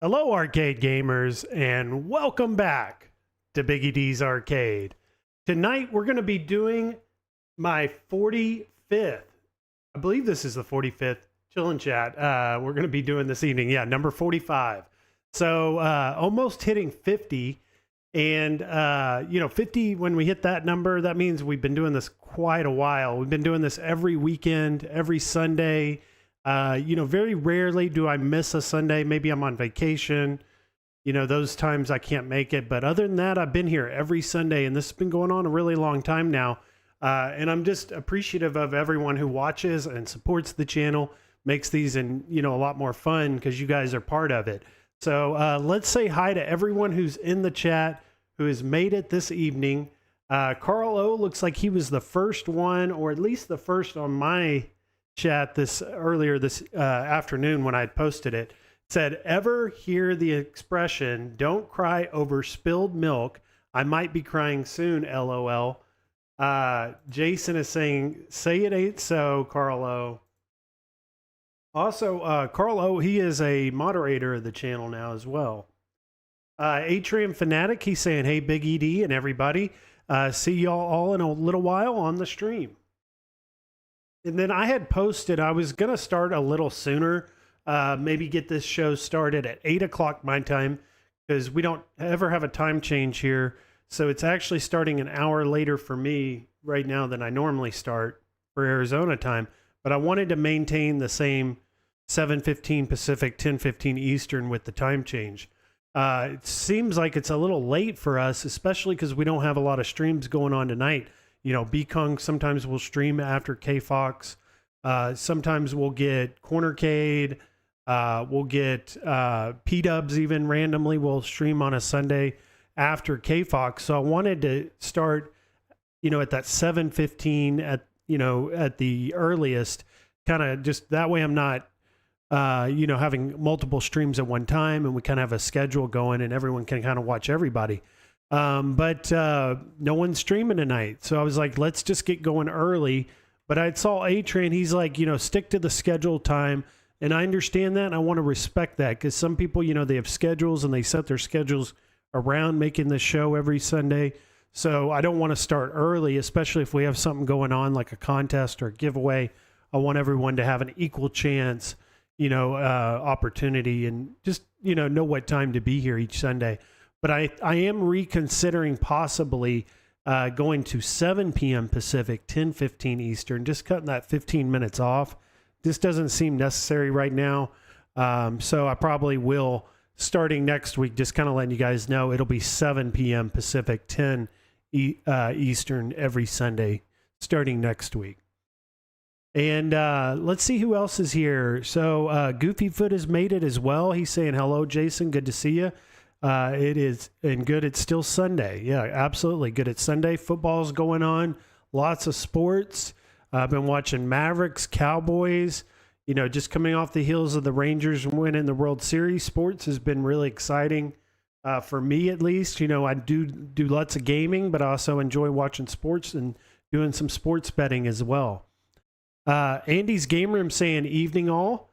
Hello, arcade gamers, and welcome back to Biggie D's Arcade. Tonight, we're going to be doing my 45th. I believe this is the 45th Chillin' Chat. We're going to be doing this evening. Yeah, number 45. So, almost hitting 50. And, 50, when we hit that number, that means we've been doing this quite a while. We've been doing this every weekend, every Sunday. Very rarely do I miss a Sunday. Maybe I'm on vacation. Those times I can't make it. But other than that, I've been here every Sunday, and this has been going on a really long time now. And I'm just appreciative of everyone who watches and supports the channel, makes these a lot more fun because you guys are part of it. So let's say hi to everyone who's in the chat who has made it this evening. Carl O looks like he was the first one, or at least the first on my chat earlier this afternoon when I posted it. Said, ever hear the expression, don't cry over spilled milk? I might be crying soon, LOL. Jason is saying, say it ain't so, Carl O. Also, Carl O, he is a moderator of the channel now as well. Atrium Fanatic, he's saying, hey, Big ED and everybody. See y'all all in a little while on the stream. And then I had posted, I was going to start a little sooner, maybe get this show started at 8 o'clock my time, because we don't ever have a time change here. So it's actually starting an hour later for me right now than I normally start for Arizona time. But I wanted to maintain the same 7:15 Pacific, 10:15 Eastern with the time change. It seems like it's a little late for us, especially because we don't have a lot of streams going on tonight. B-Kong sometimes will stream after K-Fox. Sometimes we'll get Cornercade. We'll get P-Dubs even randomly will stream on a Sunday after K-Fox. So I wanted to start, at that 7:15 at the earliest, kind of just that way I'm not, having multiple streams at one time, and we kind of have a schedule going and everyone can kind of watch everybody. But no one's streaming tonight. So I was like, let's just get going early. But I saw A-Train, he's like, stick to the scheduled time. And I understand that, and I want to respect that, because some people, they have schedules and they set their schedules around making the show every Sunday. So I don't want to start early, especially if we have something going on like a contest or a giveaway. I want everyone to have an equal chance, opportunity, and just, know what time to be here each Sunday. But I am reconsidering possibly going to 7 p.m. Pacific, 10:15 Eastern, just cutting that 15 minutes off. This doesn't seem necessary right now. So I probably will, starting next week, just kind of letting you guys know, it'll be 7 p.m. Pacific, 10 Eastern every Sunday, starting next week. And let's see who else is here. So Goofyfoot has made it as well. He's saying, hello, Jason. Good to see you. It is, and good, it's still Sunday. Yeah, absolutely. Good, it's Sunday. Football's going on. Lots of sports. I've been watching Mavericks, Cowboys, just coming off the heels of the Rangers winning the World Series. Sports has been really exciting for me, at least. I do lots of gaming, but I also enjoy watching sports and doing some sports betting as well. Andy's Game Room saying evening all.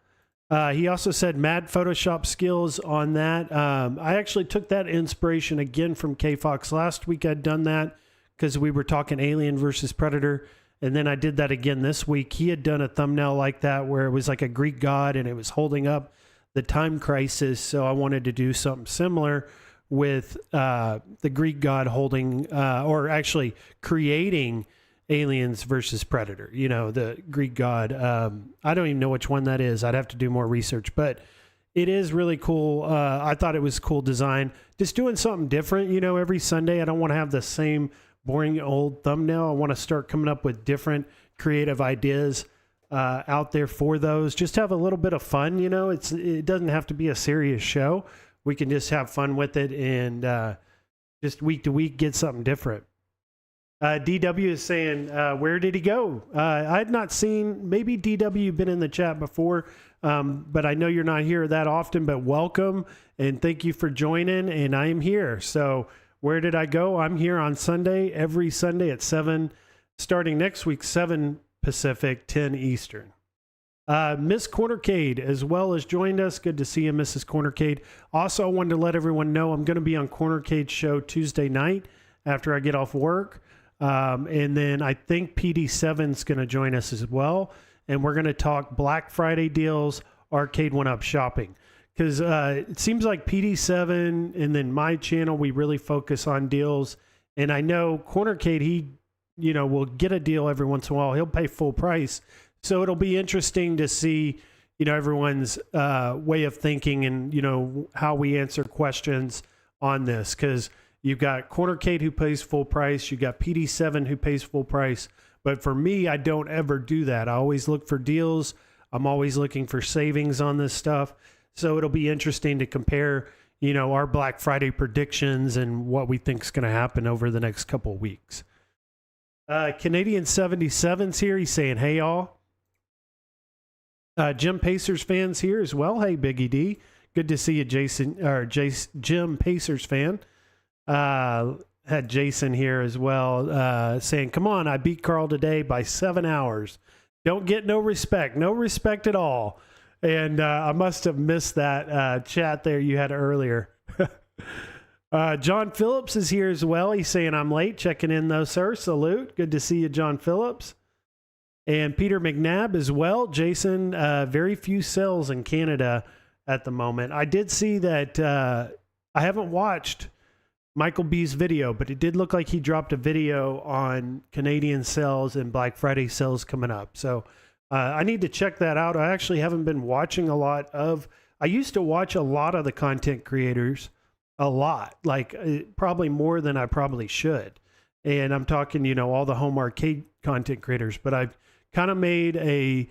He also said mad Photoshop skills on that. I actually took that inspiration again from K-Fox. Last week I'd done that because we were talking Alien versus Predator. And then I did that again this week. He had done a thumbnail like that where it was like a Greek god and it was holding up the time crisis. So I wanted to do something similar with the Greek god holding, or actually creating Aliens versus Predator, the Greek god. I don't even know which one that is. I'd have to do more research, but it is really cool. I thought it was cool design. Just doing something different, every Sunday. I don't want to have the same boring old thumbnail. I want to start coming up with different creative ideas out there for those. Just have a little bit of fun, it doesn't have to be a serious show. We can just have fun with it and just week to week get something different. DW is saying, where did he go? I had not seen, maybe DW been in the chat before, but I know you're not here that often, but welcome and thank you for joining, and I am here. So where did I go? I'm here on Sunday, every Sunday at 7, starting next week, 7 Pacific, 10 Eastern. Miss Cornercade as well has joined us. Good to see you, Mrs. Cornercade. Also, I wanted to let everyone know I'm going to be on Cornercade's show Tuesday night after I get off work. And then I think PD7's going to join us as well. And we're going to talk Black Friday deals, Arcade1up shopping. Because it seems like PD7 and then my channel, we really focus on deals. And I know Cornercade, he, will get a deal every once in a while. He'll pay full price. So it'll be interesting to see, everyone's way of thinking and, how we answer questions on this. Because you've got Cornercade who pays full price. You got PD7 who pays full price. But for me, I don't ever do that. I always look for deals. I'm always looking for savings on this stuff. So it'll be interesting to compare, our Black Friday predictions and what we think is going to happen over the next couple of weeks. Canadian 77's here. He's saying, hey, y'all. Jim Pacers fans here as well. Hey, Biggie D. Good to see you, Jim Pacers fan. Had Jason here as well saying, come on, I beat Carl today by 7 hours. Don't get no respect at all. And I must have missed that chat there you had earlier. John Phillips is here as well. He's saying, I'm late. Checking in though, sir. Salute. Good to see you, John Phillips. And Peter McNabb as well. Jason, very few sales in Canada at the moment. I did see that I haven't watched Michael B's video, but it did look like he dropped a video on Canadian sales and Black Friday sales coming up. So I need to check that out. I actually haven't been watching a lot of, I used to watch a lot of the content creators, a lot, like probably more than I probably should. And I'm talking, all the home arcade content creators, but I've kind of made a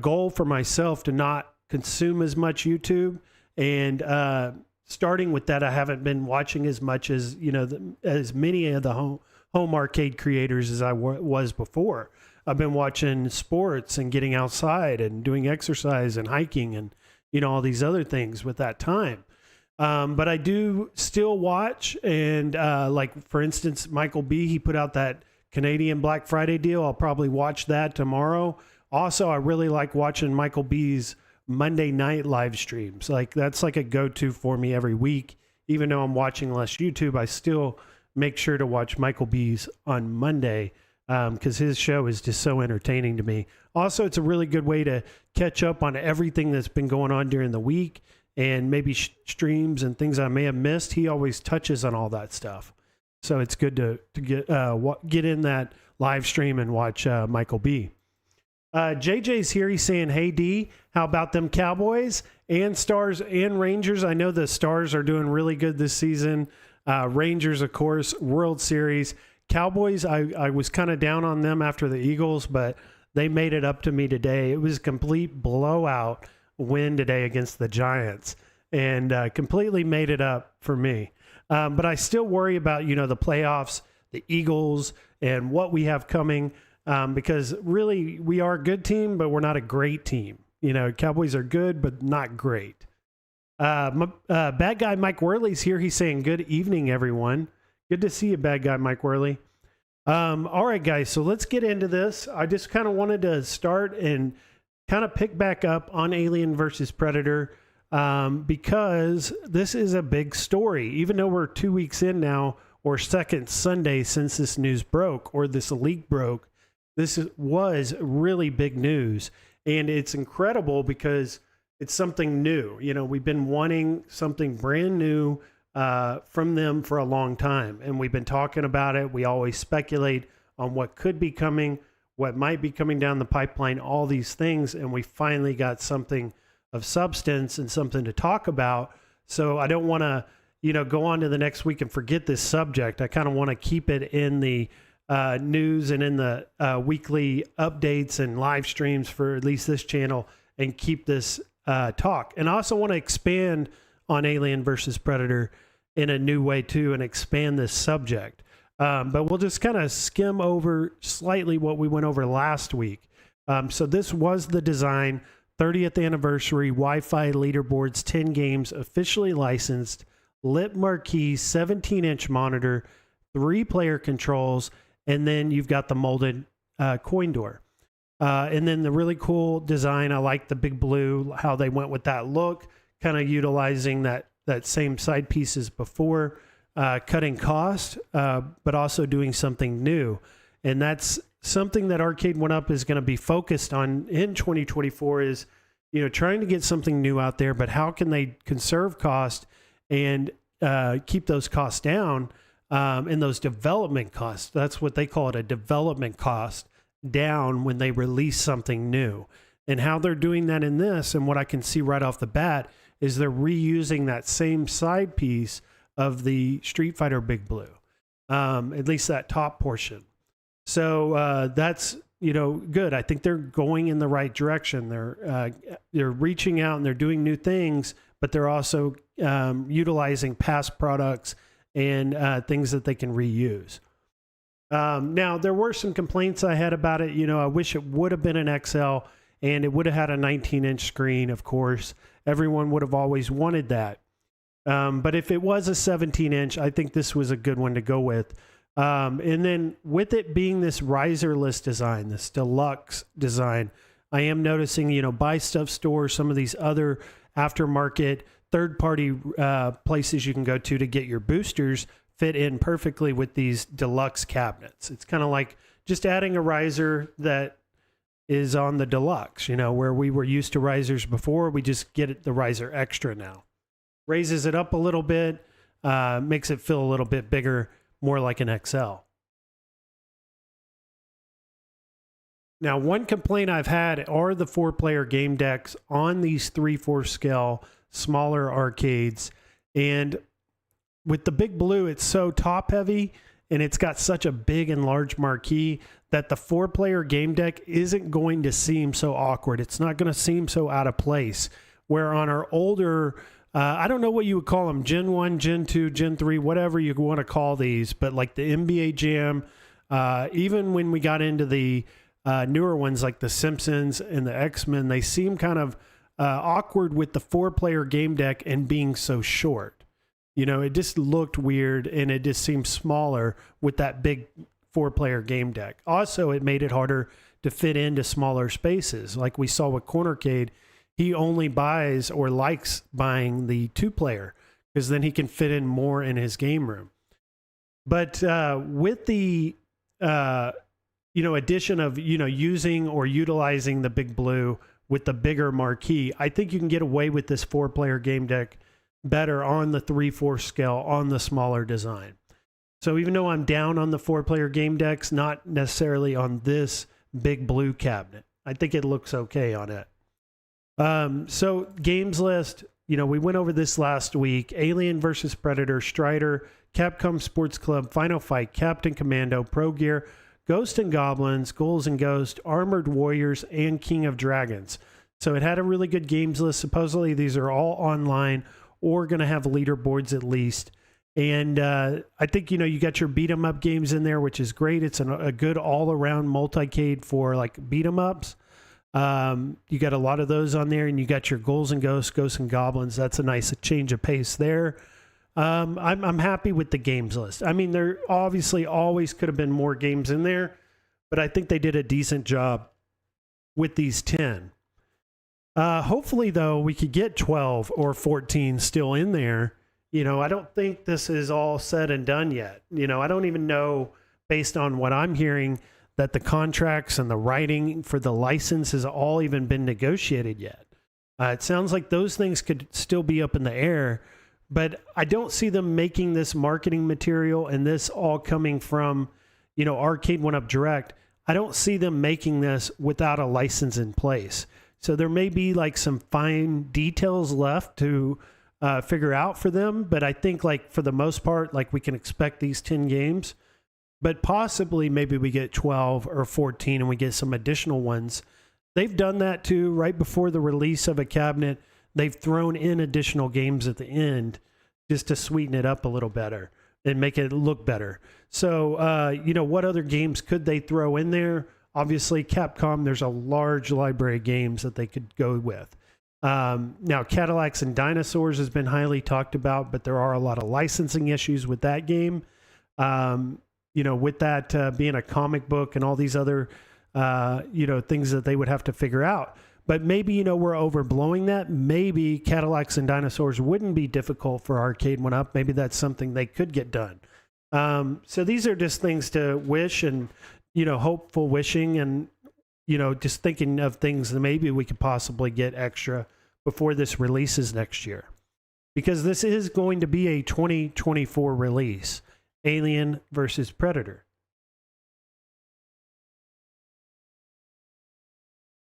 goal for myself to not consume as much YouTube. And starting with that, I haven't been watching as much as, as many of the home arcade creators as I was before. I've been watching sports and getting outside and doing exercise and hiking and, all these other things with that time. But I do still watch. And like, for instance, Michael B, he put out that Canadian Black Friday deal. I'll probably watch that tomorrow. Also, I really like watching Michael B's Monday night live streams. Like that's like a go-to for me every week. Even though I'm watching less YouTube, I still make sure to watch Michael B's on Monday because his show is just so entertaining to me. Also, it's a really good way to catch up on everything that's been going on during the week and maybe streams and things I may have missed. He always touches on all that stuff. So it's good to get in that live stream and watch Michael B. JJ's here. He's saying, hey, D, how about them Cowboys and Stars and Rangers? I know the Stars are doing really good this season. Rangers, of course, World Series. Cowboys, I was kind of down on them after the Eagles, but they made it up to me today. It was a complete blowout win today against the Giants and completely made it up for me. But I still worry about, the playoffs, the Eagles, and what we have coming. Because really we are a good team, but we're not a great team. Cowboys are good, but not great. Bad guy Mike Worley's here. He's saying, good evening, everyone. Good to see you, bad guy Mike Worley. All right, guys, so let's get into this. I just kind of wanted to start and kind of pick back up on Alien versus Predator because this is a big story. Even though we're 2 weeks in now, or second Sunday since this news broke, or this leak broke, this was really big news, and it's incredible because it's something new. We've been wanting something brand new from them for a long time, and we've been talking about it. We always speculate on what could be coming, what might be coming down the pipeline, all these things, and we finally got something of substance and something to talk about. So I don't want to, go on to the next week and forget this subject. I kind of want to keep it in the news and in the weekly updates and live streams for at least this channel and keep this talk. And I also want to expand on Alien versus Predator in a new way too and expand this subject. But we'll just kind of skim over slightly what we went over last week. So this was the design, 30th anniversary, Wi-Fi leaderboards, 10 games, officially licensed, lit marquee, 17-inch monitor, 3-player controls, and then you've got the molded coin door. And then the really cool design, I like the big blue, how they went with that look, kind of utilizing that same side piece as before, cutting cost, but also doing something new. And that's something that Arcade1up is going to be focused on in 2024 is, trying to get something new out there, but how can they conserve cost and keep those costs down, and those development costs. That's what they call it, a development cost, down when they release something new. And how they're doing that in this, and what I can see right off the bat, is they're reusing that same side piece of the Street Fighter Big Blue, at least that top portion. So that's good. I think they're going in the right direction. They're reaching out and they're doing new things, but they're also utilizing past products and things that they can reuse. Now, there were some complaints I had about it. I wish it would have been an XL and it would have had a 19-inch screen, of course. Everyone would have always wanted that. But if it was a 17-inch, I think this was a good one to go with. And then with it being this riserless design, this deluxe design, I am noticing, Buy Stuff Store, some of these other aftermarket third-party places you can go to get your boosters fit in perfectly with these deluxe cabinets. It's kind of like just adding a riser that is on the deluxe, where we were used to risers before. We just get the riser extra now. Raises it up a little bit, makes it feel a little bit bigger, more like an XL. Now, one complaint I've had are the 4-player game decks on these 3/4 scale smaller arcades. And with the Big Blue, it's so top heavy and it's got such a big and large marquee that the 4-player game deck isn't going to seem so awkward. It's not going to seem so out of place. Where on our older, I don't know what you would call them, Gen 1, Gen 2, Gen 3, whatever you want to call these, but like the NBA Jam, even when we got into the newer ones like the Simpsons and the X-Men, they seem kind of awkward with the 4-player game deck and being so short. It just looked weird and it just seemed smaller with that big 4-player game deck. Also, it made it harder to fit into smaller spaces. Like we saw with Cornercade, he only buys or likes buying the 2-player because then he can fit in more in his game room. But with the addition of using or utilizing the Big Blue with the bigger marquee, I think you can get away with this 4-player game deck better on the 3/4 scale on the smaller design. So even though I'm down on the 4-player game decks, not necessarily on this Big Blue cabinet, I think it looks okay on it. So games list, we went over this last week. Alien vs. Predator, Strider, Capcom Sports Club, Final Fight, Captain Commando, Pro Gear, Ghost and Goblins, Ghouls and Ghosts, Armored Warriors, and King of Dragons. So it had a really good games list. Supposedly these are all online or going to have leaderboards at least. And I think, you got your beat 'em up games in there, which is great. It's a good all-around multicade for like beat 'em ups. You got a lot of those on there, and you got your Ghouls and Ghosts, Ghosts and Goblins. That's a nice change of pace there. I'm happy with the games list. I mean, there obviously always could have been more games in there, but I think they did a decent job with these 10. Hopefully, though, we could get 12 or 14 still in there. I don't think this is all said and done yet. I don't even know, based on what I'm hearing, that the contracts and the writing for the license has all even been negotiated yet. It sounds like those things could still be up in the air, but I don't see them making this marketing material and this all coming from, Arcade1up Direct. I don't see them making this without a license in place. So there may be like some fine details left to figure out for them, but I think like for the most part, like we can expect these 10 games, but possibly maybe we get 12 or 14 and we get some additional ones. They've done that too. Right before the release of a cabinet, they've thrown in additional games at the end just to sweeten it up a little better and make it look better. So, what other games could they throw in there? Obviously, Capcom, there's a large library of games that they could go with. Now, Cadillacs and Dinosaurs has been highly talked about, but there are a lot of licensing issues with that game. With that being a comic book and all these other things that they would have to figure out. But maybe, we're overblowing that. Maybe Cadillacs and dinosaurs wouldn't be difficult for Arcade1up. Maybe that's something they could get done. So these are just things to wish and, hopeful wishing and, just thinking of things that maybe we could possibly get extra before this releases next year. Because this is going to be a 2024 release, Alien versus Predator.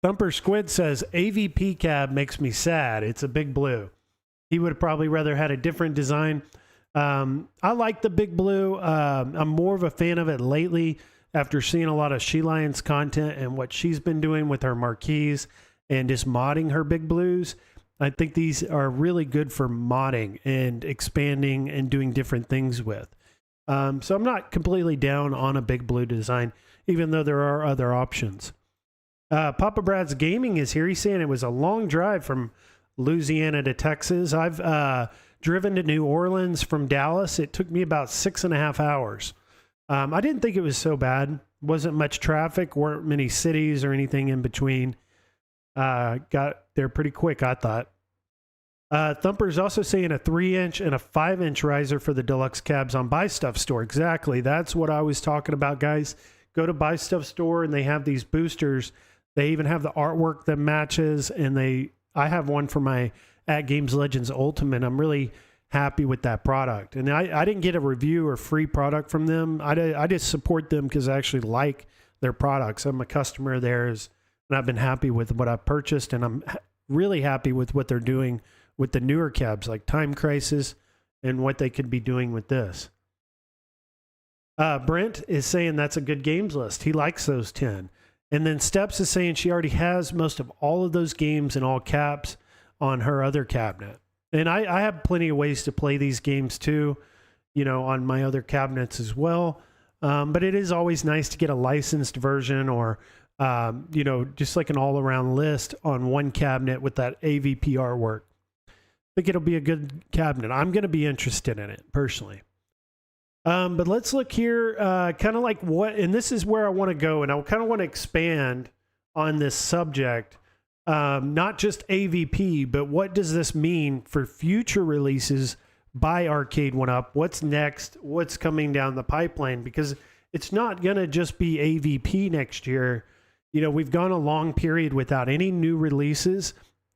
Thumper Squid says, AVP cab makes me sad. It's a big blue. He would have probably rather had a different design. I like the big blue. I'm more of a fan of it lately after seeing a lot of She Lions content and what she's been doing with her marquees and just modding her big blues. I think these are really good for modding and expanding and doing different things with. So I'm not completely down on a big blue design, even though there are other options. Papa Brad's Gaming is here. He's saying it was a long drive from Louisiana to Texas. I've driven to New Orleans from Dallas. It took me about 6.5 hours. I didn't think it was so bad. Wasn't much traffic, weren't many cities or anything in between. Got there pretty quick, I thought. Thumper's also saying a 3-inch and a 5-inch riser for the deluxe cabs on Buy Stuff Store. Exactly. That's what I was talking about, guys. Go to Buy Stuff Store and they have these boosters. They even have the artwork that matches, and I have one for my At Games Legends Ultimate. I'm really happy with that product. And I didn't get a review or free product from them. I just support them because I actually like their products. I'm a customer of theirs, and I've been happy with what I've purchased, and I'm really happy with what they're doing with the newer cabs like Time Crisis and what they could be doing with this. Brent is saying that's a good games list. He likes those 10. And then Steps is saying she already has most of all of those games in all caps on her other cabinet. And I have plenty of ways to play these games too, on my other cabinets as well. But it is always nice to get a licensed version or, just like an all-around list on one cabinet with that AVP artwork. I think it'll be a good cabinet. I'm going to be interested in it personally. But let's look here, kind of like what, and this is where I want to go, and I kind of want to expand on this subject, not just AVP, but what does this mean for future releases by Arcade1up? What's next? What's coming down the pipeline? Because it's not going to just be AVP next year. We've gone a long period without any new releases.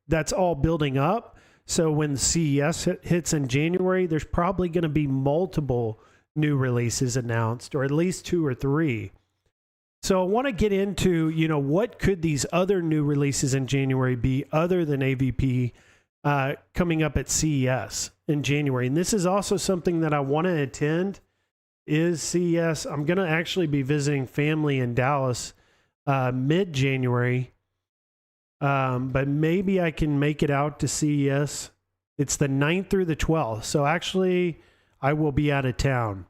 That's all building up. So when CES hits in January, there's probably going to be multiple new releases announced, or at least 2 or 3. So I want to get into, what could these other new releases in January be other than AVP coming up at CES in January. And this is also something that I want to attend is CES. I'm going to actually be visiting family in Dallas mid-January, but maybe I can make it out to CES. It's the 9th through the 12th. So actually, I will be out of town.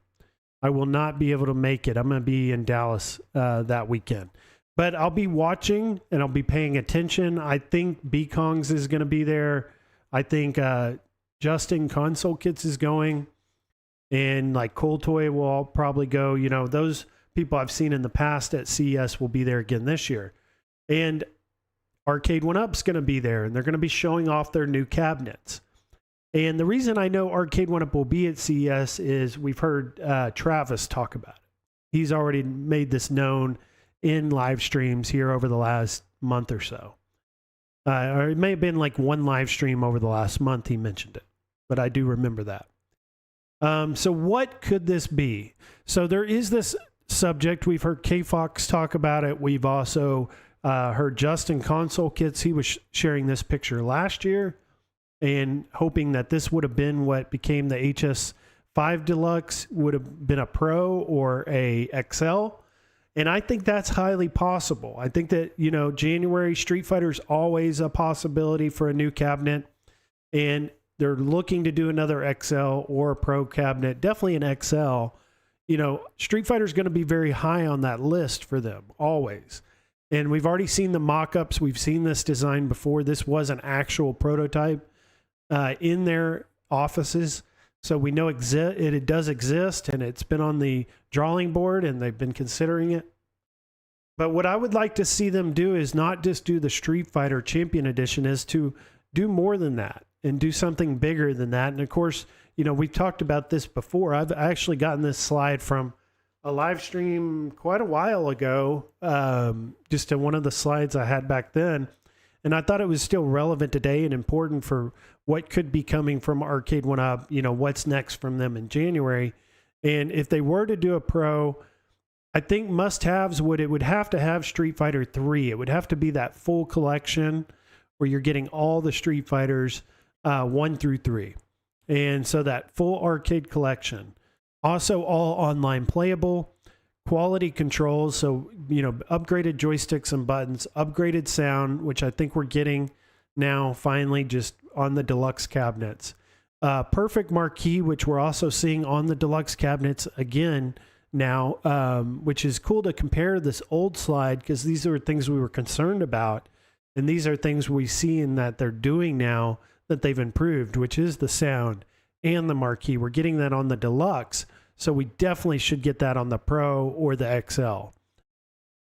I will not be able to make it. I'm going to be in Dallas that weekend. But I'll be watching and I'll be paying attention. I think B-Kongs is going to be there. I think Justin Console Kits is going. And like Cold Toy will all probably go. Those people I've seen in the past at CES will be there again this year. And Arcade1up's going to be there. And they're going to be showing off their new cabinets. And the reason I know Arcade1up will be at CES is we've heard Travis talk about it. He's already made this known in live streams here over the last month or so. Or it may have been like one live stream over the last month he mentioned it. But I do remember that. So what could this be? So there is this subject. We've heard K-Fox talk about it. We've also heard Justin Console Kits. He was sharing this picture last year, and hoping that this would have been what became the HS5 Deluxe, would have been a Pro or a XL. And I think that's highly possible. I think that, January Street Fighter is always a possibility for a new cabinet. And they're looking to do another XL or a Pro cabinet, definitely an XL. Street Fighter is going to be very high on that list for them, always. And we've already seen the mock-ups. We've seen this design before. This was an actual prototype in their offices. So we know it does exist, and it's been on the drawing board, and they've been considering it. But what I would like to see them do is not just do the Street Fighter Champion Edition, is to do more than that and do something bigger than that. And of course, you know, we've talked about this before. I've actually gotten this slide from a live stream quite a while ago, just to one of the slides I had back then. And I thought it was still relevant today and important for what could be coming from Arcade1up, you know, what's next from them in January. And if they were to do a Pro, I think must-haves it would have to have Street Fighter 3. It would have to be that full collection where you're getting all the Street Fighters 1 through 3. And so that full arcade collection. Also all online playable, quality controls, so, you know, upgraded joysticks and buttons, upgraded sound, which I think we're getting now finally just on the deluxe cabinets. Perfect marquee, which we're also seeing on the deluxe cabinets again now, which is cool to compare this old slide, because these are things we were concerned about, and these are things we see in that they're doing now that they've improved, which is the sound and the marquee. We're getting that on the deluxe, so we definitely should get that on the Pro or the XL.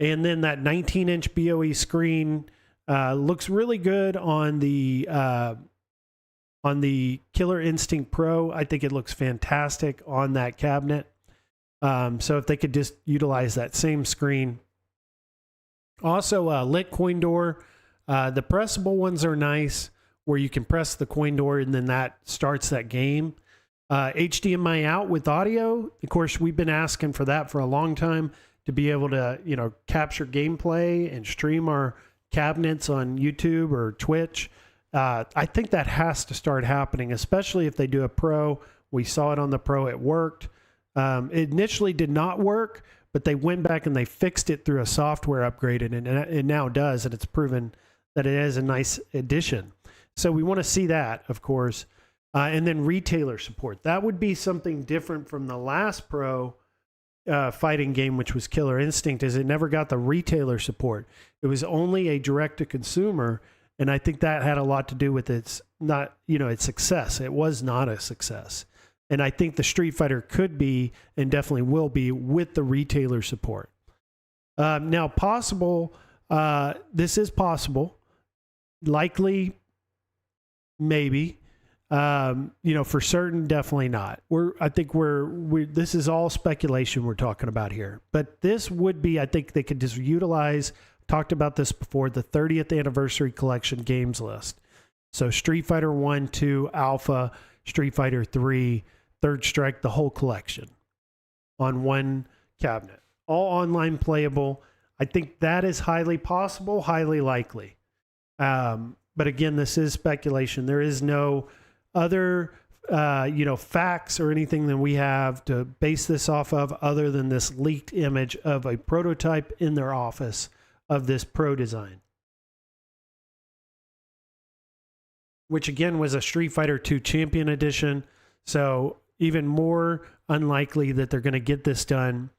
And then that 19-inch BOE screen looks really good on the Killer Instinct Pro. I think it looks fantastic on that cabinet. So if they could just utilize that same screen. Also, lit coin door. The pressable ones are nice, where you can press the coin door and then that starts that game. HDMI out with audio. Of course, we've been asking for that for a long time, to be able to, you know, capture gameplay and stream our cabinets on YouTube or Twitch. I think that has to start happening, especially if they do a Pro. We saw it on the Pro. It worked. It initially did not work, but they went back and they fixed it through a software upgrade, and it now does, and it's proven that it is a nice addition. So we want to see that, of course. And then retailer support. That would be something different from the last Pro fighting game, which was Killer Instinct, is it never got the retailer support. It was only a direct-to-consumer, and I think that had a lot to do with its success. It was not a success. And I think the Street Fighter could be, and definitely will be, with the retailer support. Now, possible, this is possible. Likely, maybe. For certain, definitely not. I think this is all speculation we're talking about here. But this would be, I think they could just utilize, talked about this before, the 30th anniversary collection games list. So Street Fighter 1, 2, Alpha, Street Fighter 3, Third Strike, the whole collection on one cabinet. All online playable. I think that is highly possible, highly likely. But again, this is speculation. There is no other facts or anything that we have to base this off of, other than this leaked image of a prototype in their office of this Pro design, which again was a Street Fighter 2 Champion Edition. So even more unlikely that they're going to get this done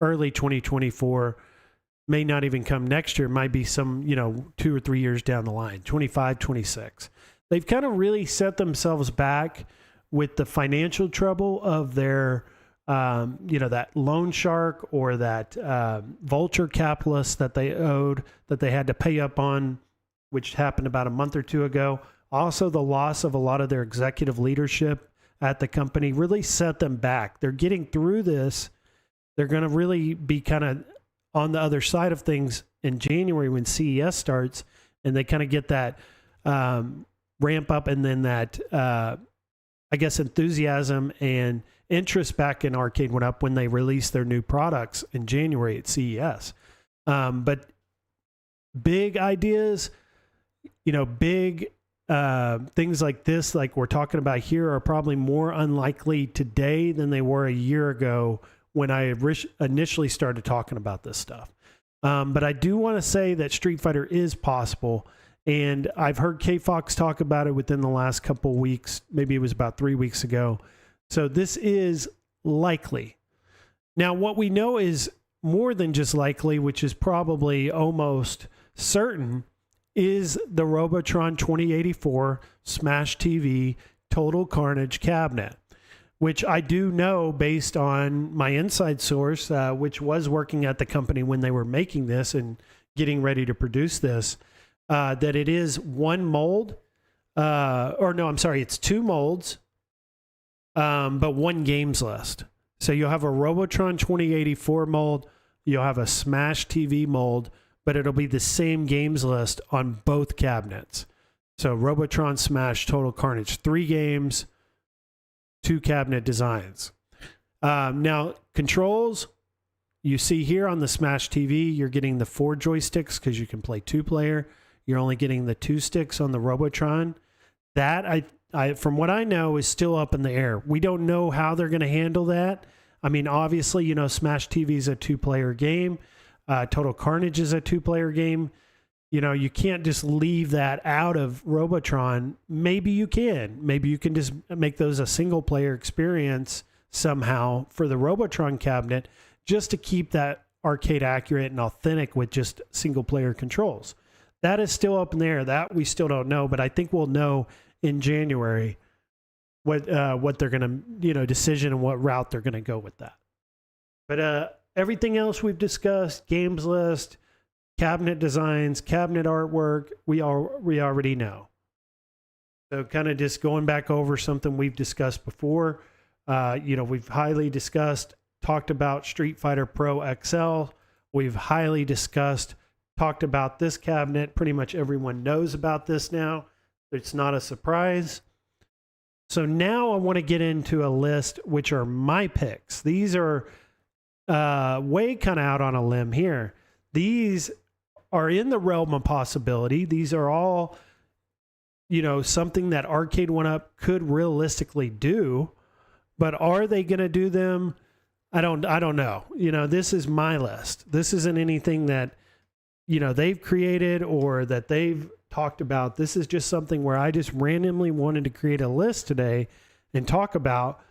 early 2024. May not even come next year. Might be some, 2 or 3 years down the line, 25, 26. They've kind of really set themselves back with the financial trouble of their, that loan shark or that vulture capitalist that they owed, that they had to pay up on, which happened about a month or two ago. Also, the loss of a lot of their executive leadership at the company really set them back. They're getting through this. They're going to really be kind of on the other side of things in January when CES starts, and they kind of get that ramp up and then that, enthusiasm and interest back in Arcade1up when they release their new products in January at CES. But big ideas, big things like this, like we're talking about here, are probably more unlikely today than they were a year ago when I initially started talking about this stuff. But I do want to say that Street Fighter is possible, and I've heard K-Fox talk about it within the last couple weeks. Maybe it was about 3 weeks ago. So this is likely. Now, what we know is more than just likely, which is probably almost certain, is the Robotron 2084 Smash TV Total Carnage cabinet, which I do know based on my inside source, which was working at the company when they were making this and getting ready to produce this, that it is one mold, or no, I'm sorry, it's two molds, but one games list. So you'll have a Robotron 2084 mold, you'll have a Smash TV mold, but it'll be the same games list on both cabinets. So Robotron, Smash, Total Carnage, 3 games, 2 cabinet designs. Now, controls, you see here on the Smash TV, you're getting the 4 joysticks because you can play 2-player. You're only getting the 2 sticks on the Robotron. That, I from what I know, is still up in the air. We don't know how they're going to handle that. I mean, obviously, you know, Smash TV is a 2-player game. Total Carnage is a 2-player game. You know, you can't just leave that out of Robotron. Maybe you can. Maybe you can just make those a single-player experience somehow for the Robotron cabinet just to keep that arcade accurate and authentic with just single-player controls. That is still up in the air. That we still don't know, but I think we'll know in January what they're going to, you know, decision and what route they're going to go with that. But everything else we've discussed, games list, cabinet designs, cabinet artwork, we already know. So kind of just going back over something we've discussed before. You know, we've highly discussed, talked about Street Fighter Pro XL. We've highly discussed, talked about this cabinet. Pretty much everyone knows about this now. It's not a surprise. So now I want to get into a list, which are my picks. These are way kind of out on a limb here. These are in the realm of possibility. These are all, you know, something that Arcade1up could realistically do, but are they going to do them? I don't know. You know, this is my list. This isn't anything that, you know, they've created or that they've talked about. This is just something where I just randomly wanted to create a list today and talk about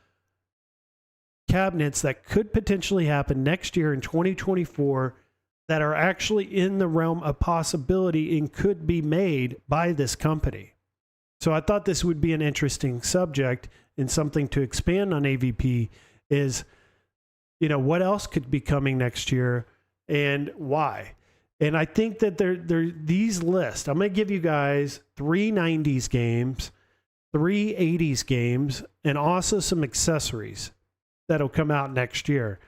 cabinets that could potentially happen next year in 2024 that are actually in the realm of possibility and could be made by this company. So I thought this would be an interesting subject and something to expand on AVP is, you know, what else could be coming next year and why? And I think that these lists, I'm going to give you guys 3 90s games, 3 80s games, and also some accessories that'll come out next year.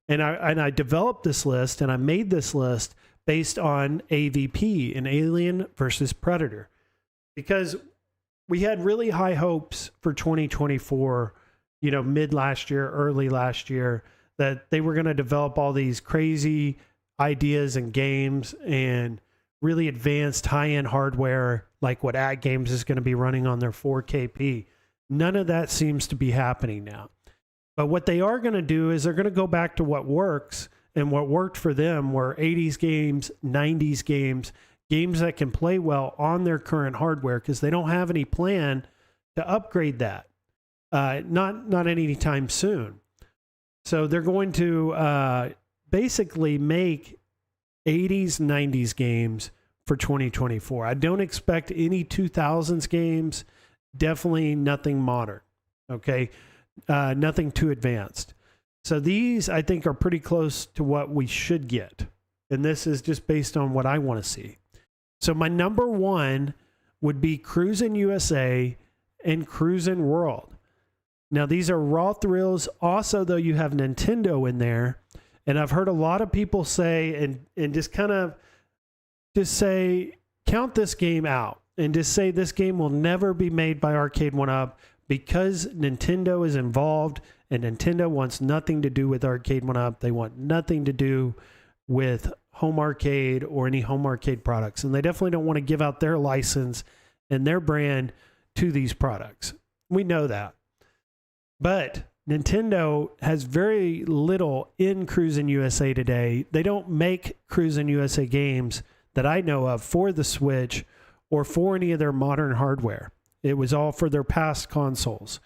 And I developed this list and I made this list based on AVP, an Alien versus Predator, because we had really high hopes for 2024, you know, mid last year, early last year, that they were going to develop all these crazy ideas and games and really advanced high-end hardware like what At Games is going to be running on their 4KP. None of that seems to be happening now. But what they are going to do is they're going to go back to what works, and what worked for them were 80s games, 90s games, games that can play well on their current hardware because they don't have any plan to upgrade that. Not anytime soon. So they're going to basically make 80s, 90s games for 2024. I don't expect any 2000s games, definitely nothing modern, okay? Nothing too advanced. So these, I think, are pretty close to what we should get. And this is just based on what I want to see. So my number 1 would be Cruisin' USA and Cruisin' World. Now, these are raw thrills. Also, though, you have Nintendo in there. And I've heard a lot of people say, and just kind of just say, count this game out. And just say this game will never be made by Arcade1up because Nintendo is involved and Nintendo wants nothing to do with Arcade1up. They want nothing to do with home arcade or any home arcade products. And they definitely don't want to give out their license and their brand to these products. We know that. But Nintendo has very little in Cruisin' USA today. They don't make Cruisin' USA games that I know of for the Switch or for any of their modern hardware. It was all for their past consoles.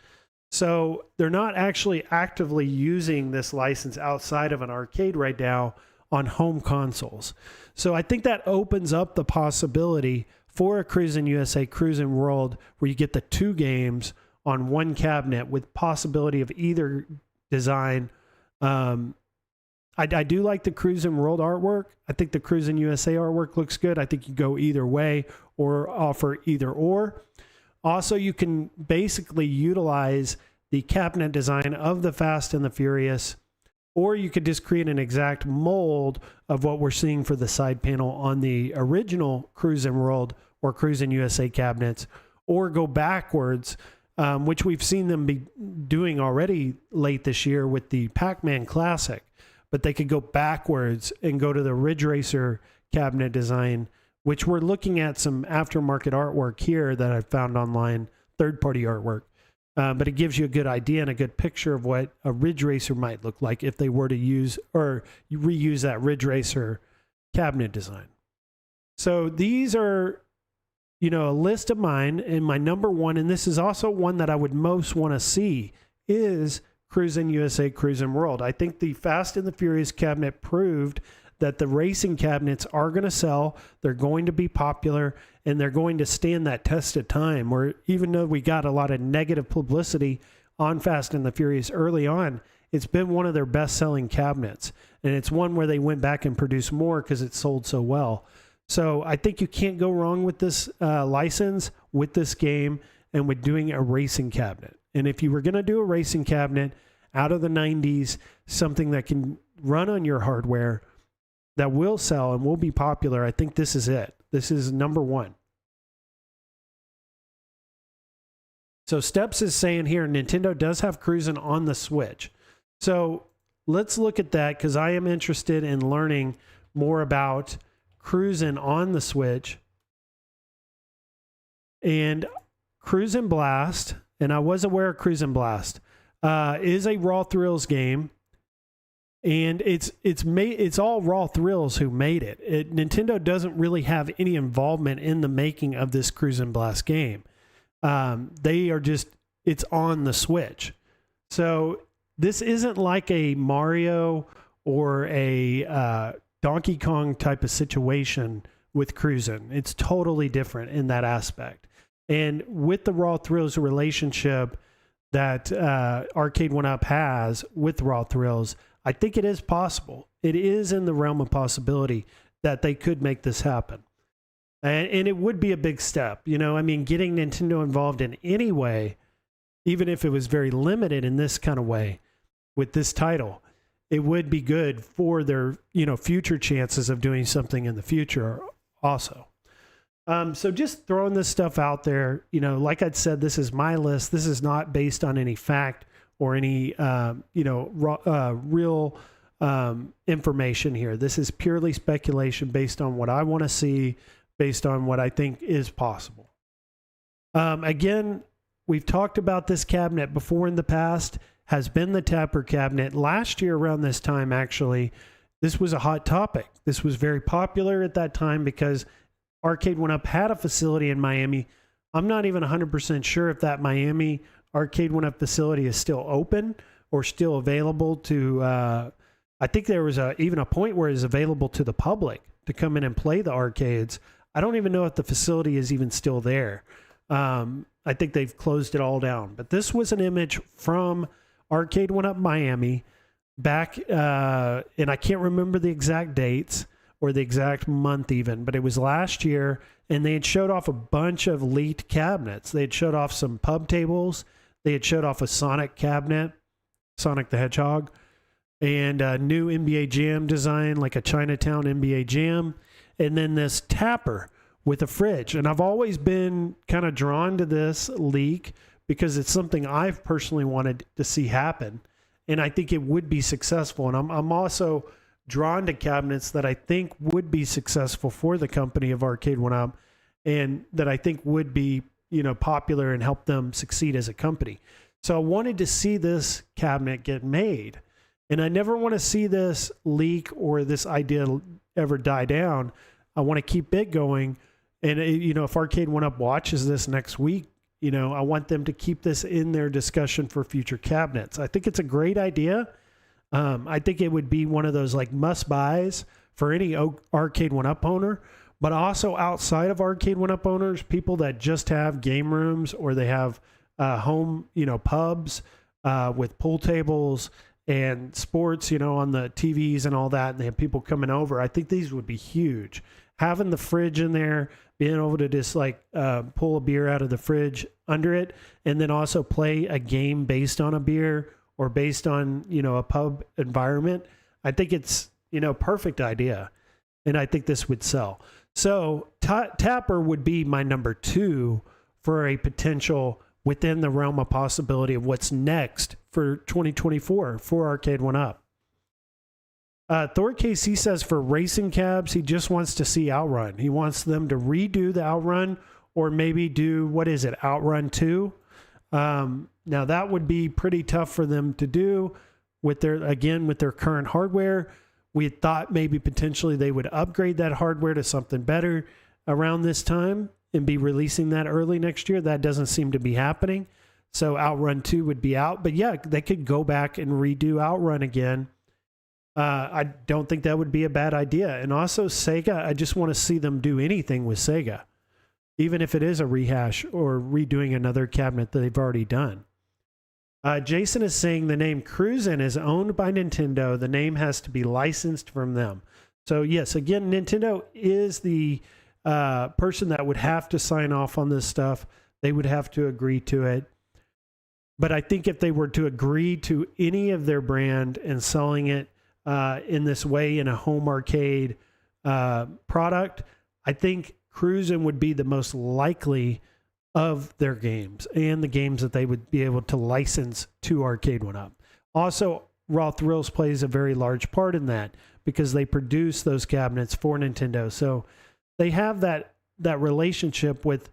So they're not actually actively using this license outside of an arcade right now on home consoles. So I think that opens up the possibility for a Cruisin' USA, Cruisin' World, where you get the 2 games on one cabinet with possibility of either design. I do like the Cruisin' World artwork. I think the Cruisin' USA artwork looks good. I think you go either way or offer either or. Also, you can basically utilize the cabinet design of the Fast and the Furious, or you could just create an exact mold of what we're seeing for the side panel on the original Cruisin' World or Cruisin' USA cabinets, or go backwards, which we've seen them be doing already late this year with the Pac-Man Classic. But they could go backwards and go to the Ridge Racer cabinet design, which we're looking at some aftermarket artwork here that I found online, third-party artwork. But it gives you a good idea and a good picture of what a Ridge Racer might look like if they were to use or reuse that Ridge Racer cabinet design. So these are, you know, a list of mine, and my number one, and this is also one that I would most want to see, is Cruisin' USA, Cruisin' World. I think the Fast and the Furious cabinet proved that the racing cabinets are going to sell, they're going to be popular, and they're going to stand that test of time, where even though we got a lot of negative publicity on Fast and the Furious early on, it's been one of their best-selling cabinets. And it's one where they went back and produced more because it sold so well. So I think you can't go wrong with this license, with this game, and with doing a racing cabinet. And if you were going to do a racing cabinet out of the 90s, something that can run on your hardware, that will sell and will be popular, I think this is it. This is number one. So Steps is saying here, Nintendo does have Cruisin' on the Switch. So let's look at that, because I am interested in learning more about Cruisin' on the Switch. And Cruisin' Blast, and I was aware of Cruisin' Blast, is a Raw Thrills game. And it's all Raw Thrills who made it. Nintendo doesn't really have any involvement in the making of this Cruisin' Blast game. They are just, it's on the Switch. So this isn't like a Mario or a Donkey Kong type of situation with Cruisin'. It's totally different in that aspect. And with the Raw Thrills relationship that Arcade1up has with Raw Thrills, I think it is possible. It is in the realm of possibility that they could make this happen. And it would be a big step. You know, I mean, getting Nintendo involved in any way, even if it was very limited in this kind of way with this title, it would be good for their, you know, future chances of doing something in the future also. So just throwing this stuff out there, you know, like I'd said, this is my list. This is not based on any fact or any, real information here. This is purely speculation based on what I want to see, based on what I think is possible. Again, we've talked about this cabinet before in the past, has been the Tapper cabinet. Last year around this time, actually, this was a hot topic. This was very popular at that time because Arcade1up had a facility in Miami. I'm not even 100% sure if that Miami Arcade1up facility is still open or still available to, I think there was even a point where it's available to the public to come in and play the arcades. I don't even know if the facility is even still there. I think they've closed it all down. But this was an image from Arcade1up Miami back, and I can't remember the exact dates or the exact month even, but it was last year, and they had showed off a bunch of leaked cabinets. They had showed off some pub tables. They had showed off a Sonic cabinet, Sonic the Hedgehog, and a new NBA Jam design, like a Chinatown NBA Jam, and then this Tapper with a fridge. And I've always been kind of drawn to this leak because it's something I've personally wanted to see happen, and I think it would be successful. And I'm also drawn to cabinets that I think would be successful for the company of Arcade1up, and that I think would be, you know, popular and help them succeed as a company. So I wanted to see this cabinet get made, and I never want to see this leak or this idea ever die down. I want to keep it going. And, you know, if Arcade1up watches this next week, you know, I want them to keep this in their discussion for future cabinets. I think it's a great idea. I think it would be one of those like must buys for any Arcade1up owner, but also outside of Arcade1up owners, people that just have game rooms or they have home, pubs with pool tables and sports, on the TVs and all that, and they have people coming over. I think these would be huge. Having the fridge in there, being able to just pull a beer out of the fridge under it, and then also play a game based on a beer or based on, a pub environment. I think it's, perfect idea. And I think this would sell. So Tapper would be my number 2 for a potential within the realm of possibility of what's next for 2024 for Arcade1up. Thor KC says for racing cabs, he just wants to see Outrun. He wants them to redo the Outrun or maybe do, Outrun 2. Now that would be pretty tough for them to do with their current hardware. We had thought maybe potentially they would upgrade that hardware to something better around this time and be releasing that early next year. That doesn't seem to be happening. So Outrun 2 would be out. But yeah, they could go back and redo Outrun again. I don't think that would be a bad idea. And also Sega, I just want to see them do anything with Sega, even if it is a rehash or redoing another cabinet that they've already done. Jason is saying the name Cruisin' is owned by Nintendo. The name has to be licensed from them. So yes, again, Nintendo is the person that would have to sign off on this stuff. They would have to agree to it. But I think if they were to agree to any of their brand and selling it in this way in a home arcade product, I think Cruisin' would be the most likely of their games and the games that they would be able to license to Arcade1up. Also, Raw Thrills plays a very large part in that because they produce those cabinets for Nintendo. So they have that relationship with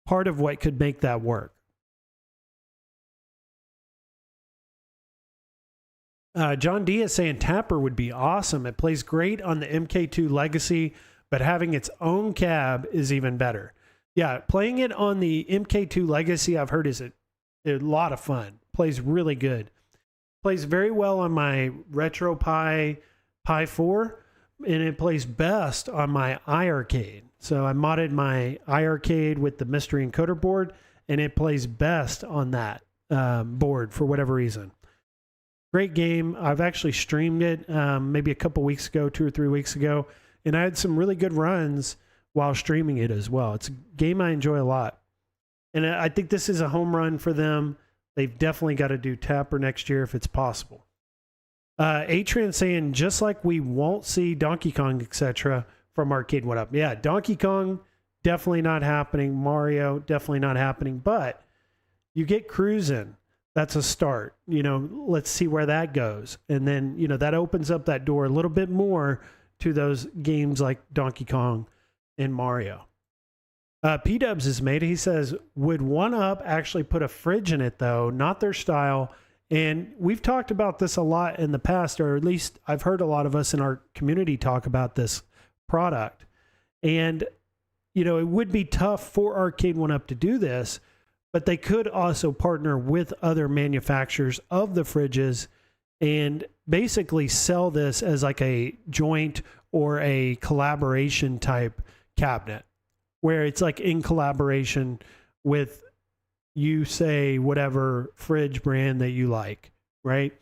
part of what could make that work. John D is saying Tapper would be awesome. It plays great on the MK2 Legacy, but having its own cab is even better. Yeah, playing it on the MK2 Legacy, I've heard is a lot of fun. Plays really good. Plays very well on my RetroPie Pi 4, and it plays best on my iArcade. So I modded my iArcade with the Mystery Encoder board, and it plays best on that board for whatever reason. Great game. I've actually streamed it maybe a couple weeks ago, 2 or 3 weeks ago, and I had some really good runs while streaming it as well. It's a game I enjoy a lot. And I think this is a home run for them. They've definitely got to do Tapper next year if it's possible. Atran saying, just like we won't see Donkey Kong, etc. from Arcade1up. Yeah, Donkey Kong, definitely not happening. Mario, definitely not happening. But you get Cruisin'. That's a start. Let's see where that goes. And then, that opens up that door a little bit more to those games like Donkey Kong and Mario. P-Dubs is made. He says, would 1UP actually put a fridge in it, though? Not their style. And we've talked about this a lot in the past, or at least I've heard a lot of us in our community talk about this product. And, it would be tough for Arcade1up to do this, but they could also partner with other manufacturers of the fridges and basically sell this as like a joint or a collaboration type cabinet where it's like in collaboration with, you say, whatever fridge brand that you like, right?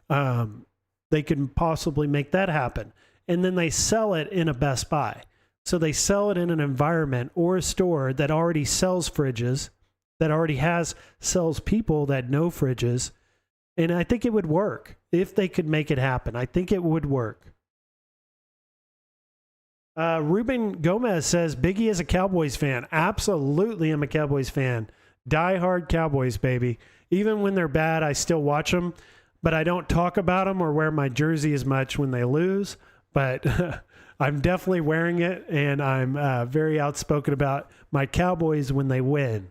They can possibly make that happen. And then they sell it in a Best Buy. So they sell it in an environment or a store that already sells fridges, that already sells people that know fridges. And I think it would work if they could make it happen. I think it would work. Ruben Gomez says, Biggie is a Cowboys fan. Absolutely, I'm a Cowboys fan. Die-hard Cowboys, baby. Even when they're bad, I still watch them, but I don't talk about them or wear my jersey as much when they lose. But I'm definitely wearing it, and I'm very outspoken about my Cowboys when they win.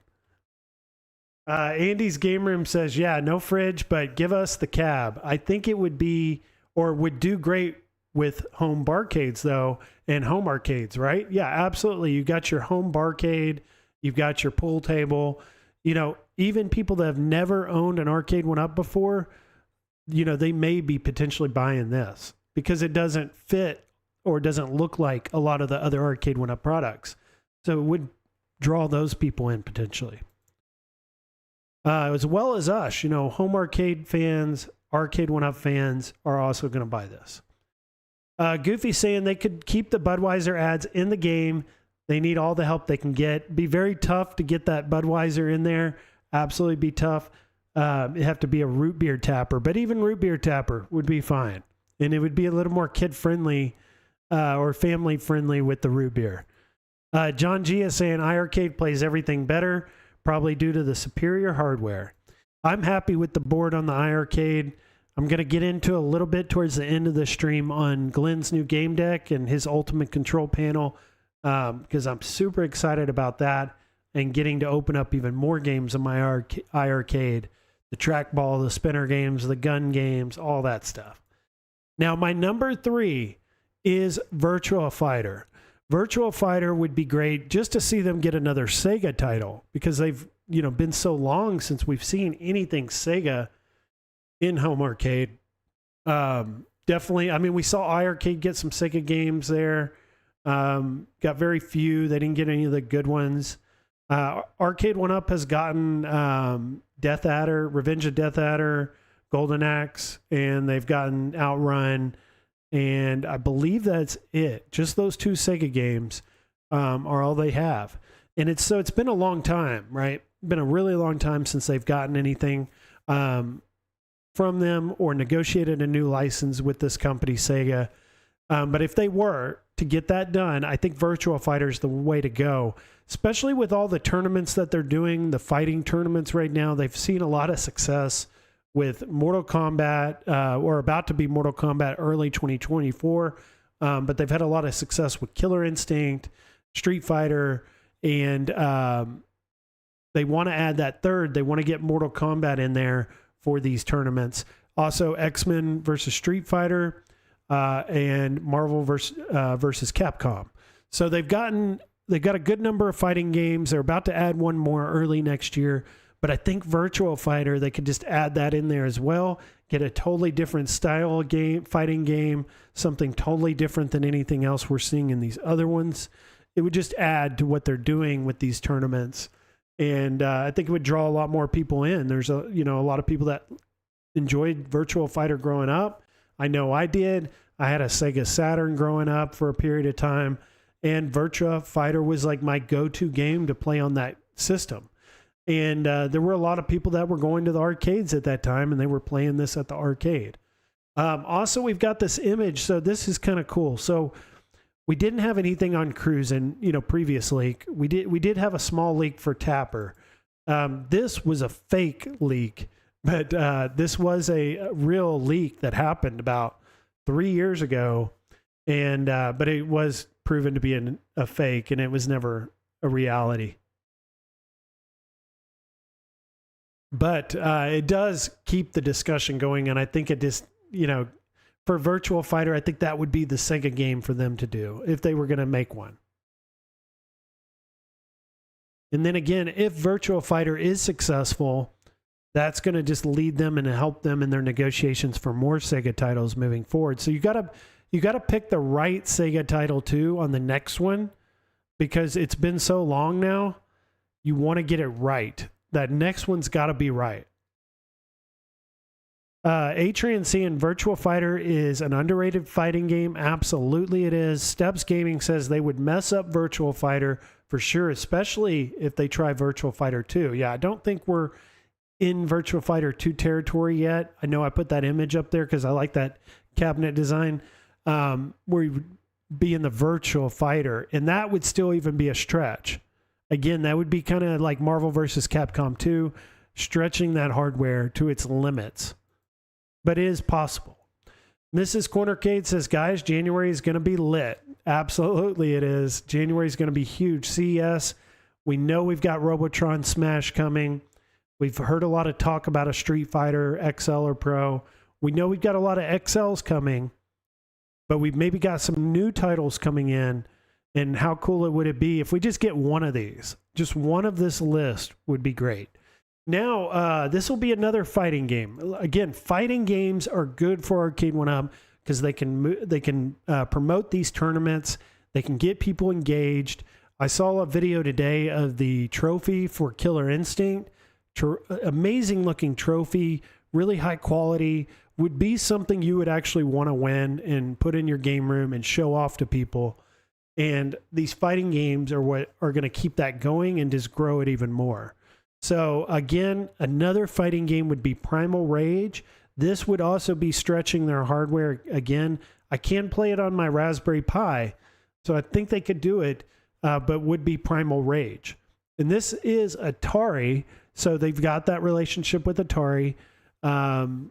Andy's Game Room says, yeah, no fridge, but give us the cab. I think it would be, or would do great with home barcades, though, and home arcades, right? Yeah, absolutely. You got your home barcade, you've got your pool table. Even people that have never owned an Arcade1up before, they may be potentially buying this because it doesn't fit or doesn't look like a lot of the other Arcade1up products. So it would draw those people in potentially. as well as us. You know, home arcade fans, Arcade1up fans are also going to buy this. Goofy saying they could keep the Budweiser ads in the game. They need all the help they can get. Be very tough to get that Budweiser in there. Absolutely be tough. It'd have to be a root beer tapper, but even root beer tapper would be fine. And it would be a little more kid-friendly or family-friendly with the root beer. John G is saying iArcade plays everything better, probably due to the superior hardware. I'm happy with the board on the iArcade. I'm going to get into a little bit towards the end of the stream on Glenn's new game deck and his ultimate control panel, because I'm super excited about that and getting to open up even more games on my iArcade, the trackball, the spinner games, the gun games, all that stuff. Now, my number 3 is Virtua Fighter. Virtua Fighter would be great just to see them get another Sega title, because they've been so long since we've seen anything Sega in home arcade. Definitely, I mean, we saw iArcade get some Sega games there. Got very few. They didn't get any of the good ones. Arcade1up has gotten Death Adder, Revenge of Death Adder, Golden Axe, and they've gotten Outrun, and I believe that's it. Just those 2 Sega games are all they have. And it's been a long time, right? Been a really long time since they've gotten anything from them or negotiated a new license with this company, Sega. But if they were to get that done, I think Virtua Fighter is the way to go, especially with all the tournaments that they're doing, the fighting tournaments right now. They've seen a lot of success with Mortal Kombat, or about to be Mortal Kombat early 2024. But they've had a lot of success with Killer Instinct, Street Fighter, and they want to add that third. They want to get Mortal Kombat in there for these tournaments. Also, X-Men versus Street Fighter, and Marvel versus Capcom. So they've got a good number of fighting games. They're about to add one more early next year. But I think Virtua Fighter, they could just add that in there as well. Get a totally different style game, fighting game, something totally different than anything else we're seeing in these other ones. It would just add to what they're doing with these tournaments. And I think it would draw a lot more people in. There's a lot of people that enjoyed Virtua Fighter growing up. I know I did. I had a Sega Saturn growing up for a period of time. And Virtua Fighter was like my go-to game to play on that system. And there were a lot of people that were going to the arcades at that time, and they were playing this at the arcade. Also, we've got this image. So this is kind of cool. So we didn't have anything on Cruisin', previously. We did have a small leak for Tapper. This was a fake leak, but this was a real leak that happened about 3 years ago. And but it was proven to be a fake, and it was never a reality. But it does keep the discussion going, and I think it just, for Virtua Fighter, I think that would be the Sega game for them to do if they were going to make one. And then again, if Virtua Fighter is successful, that's going to just lead them and help them in their negotiations for more Sega titles moving forward. So you got to pick the right Sega title too on the next one, because it's been so long now. You want to get it right. That next one's got to be right. Atrian saying Virtua Fighter is an underrated fighting game. Absolutely it is. Steps Gaming says they would mess up Virtua Fighter for sure, especially if they try Virtua Fighter 2. Yeah, I don't think we're in Virtua Fighter 2 territory yet. I know I put that image up there because I like that cabinet design, where you would be in the Virtua Fighter, and that would still even be a stretch. Again, that would be kind of like Marvel versus Capcom 2, stretching that hardware to its limits. But it is possible. Mrs. Cornercade says, guys, January is going to be lit. Absolutely it is. January is going to be huge. CES, we know we've got Robotron Smash coming. We've heard a lot of talk about a Street Fighter XL or Pro. We know we've got a lot of XLs coming, but we've maybe got some new titles coming in. And how cool would it be if we just get one of these? Just one of this list would be great. Now, this will be another fighting game. Again, fighting games are good for Arcade1up because they can promote these tournaments. They can get people engaged. I saw a video today of the trophy for Killer Instinct. amazing looking trophy, really high quality, would be something you would actually want to win and put in your game room and show off to people. And these fighting games are what are going to keep that going and just grow it even more. So again, another fighting game would be Primal Rage. This would also be stretching their hardware. Again, I can play it on my Raspberry Pi, so I think they could do it, but would be Primal Rage. And this is Atari, so they've got that relationship with Atari. And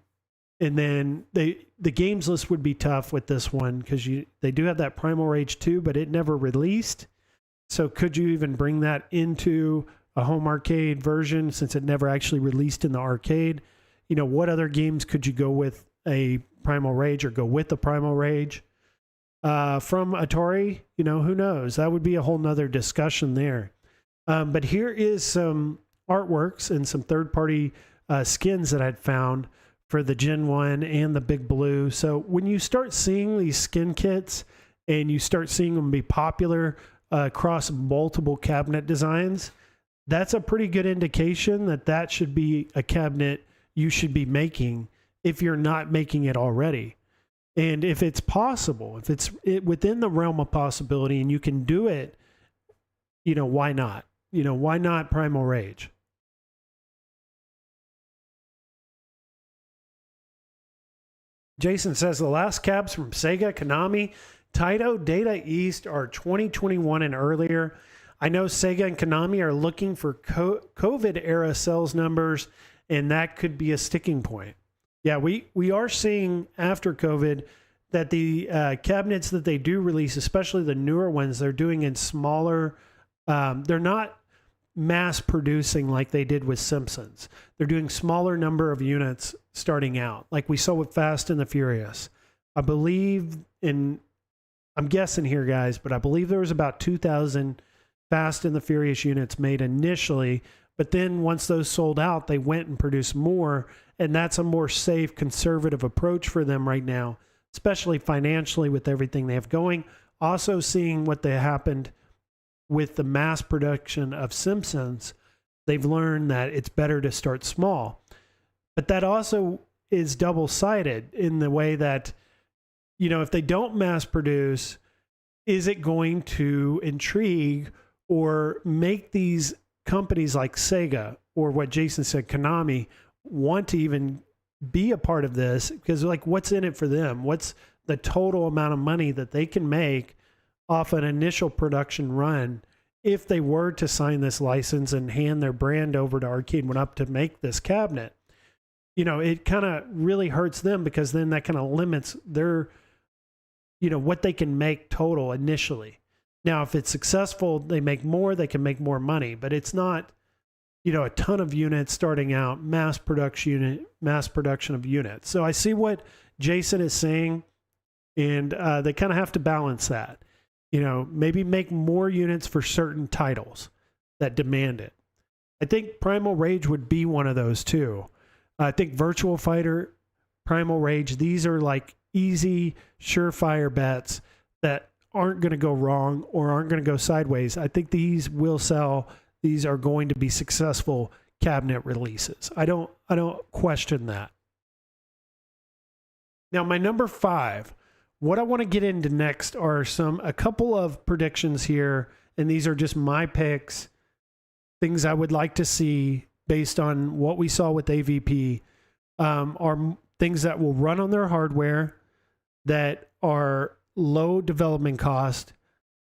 then the games list would be tough with this one because they do have that Primal Rage 2, but it never released. So could you even bring that into a home arcade version since it never actually released in the arcade? You know, what other games could you go with a Primal Rage or go with the Primal Rage? From Atari, you know, who knows? That would be a whole nother discussion there. But here is some artworks and some third-party skins that I'd found for the Gen 1 and the Big Blue. So when you start seeing these skin kits and you start seeing them be popular across multiple cabinet designs, that's a pretty good indication that that should be a cabinet you should be making if you're not making it already. And if it's possible, if it's within the realm of possibility and you can do it, you know, why not? You know, why not Primal Rage? Jason says the last cabs from Sega, Konami, Taito, Data East are 2021 and earlier. I know Sega and Konami are looking for COVID era sales numbers, and that could be a sticking point. Yeah, we are seeing after COVID that the cabinets that they do release, especially the newer ones, they're doing in smaller, they're not mass producing like they did with Simpsons. They're doing smaller number of units starting out, like we saw with Fast and the Furious. I believe I'm guessing here, guys, but I believe there was about 2,000 Fast and the Furious units made initially, but then once those sold out, they went and produced more, and that's a more safe, conservative approach for them right now, especially financially with everything they have going. Also seeing what they happened with the mass production of Simpsons, they've learned that it's better to start small. But that also is double-sided in the way that, you know, if they don't mass produce, is it going to intrigue or make these companies like Sega or what Jason said, Konami, want to even be a part of this? Because like, what's in it for them? What's the total amount of money that they can make off an initial production run if they were to sign this license and hand their brand over to Arcade1up to make this cabinet? You know, it kind of really hurts them because then that kind of limits their, you know, what they can make total initially. Now, if it's successful, they make more, they can make more money, but it's not, you know, a ton of units starting out, mass production of units. So I see what Jason is saying, and they kind of have to balance that. You know, maybe make more units for certain titles that demand it. I think Primal Rage would be one of those too. I think Virtual Fighter, Primal Rage, these are like easy, surefire bets that aren't going to go wrong or aren't going to go sideways. I think these will sell. These are going to be successful cabinet releases. I don't question that. Now, my number 5, what I want to get into next are a couple of predictions here, and these are just my picks, things I would like to see based on what we saw with AVP, are things that will run on their hardware that are low development cost,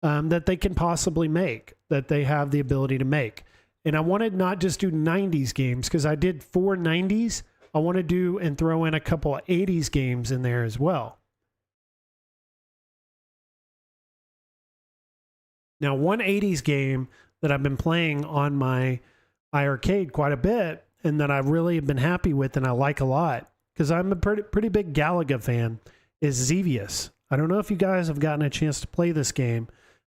that they can possibly make, that they have the ability to make. And I want to not just do 90s games, because I did 4 90s. I want to do and throw in a couple of 80s games in there as well. Now, one 80s game that I've been playing on my iArcade quite a bit and that I really have been happy with and I like a lot, because I'm a pretty big Galaga fan, is Xevious. I don't know if you guys have gotten a chance to play this game,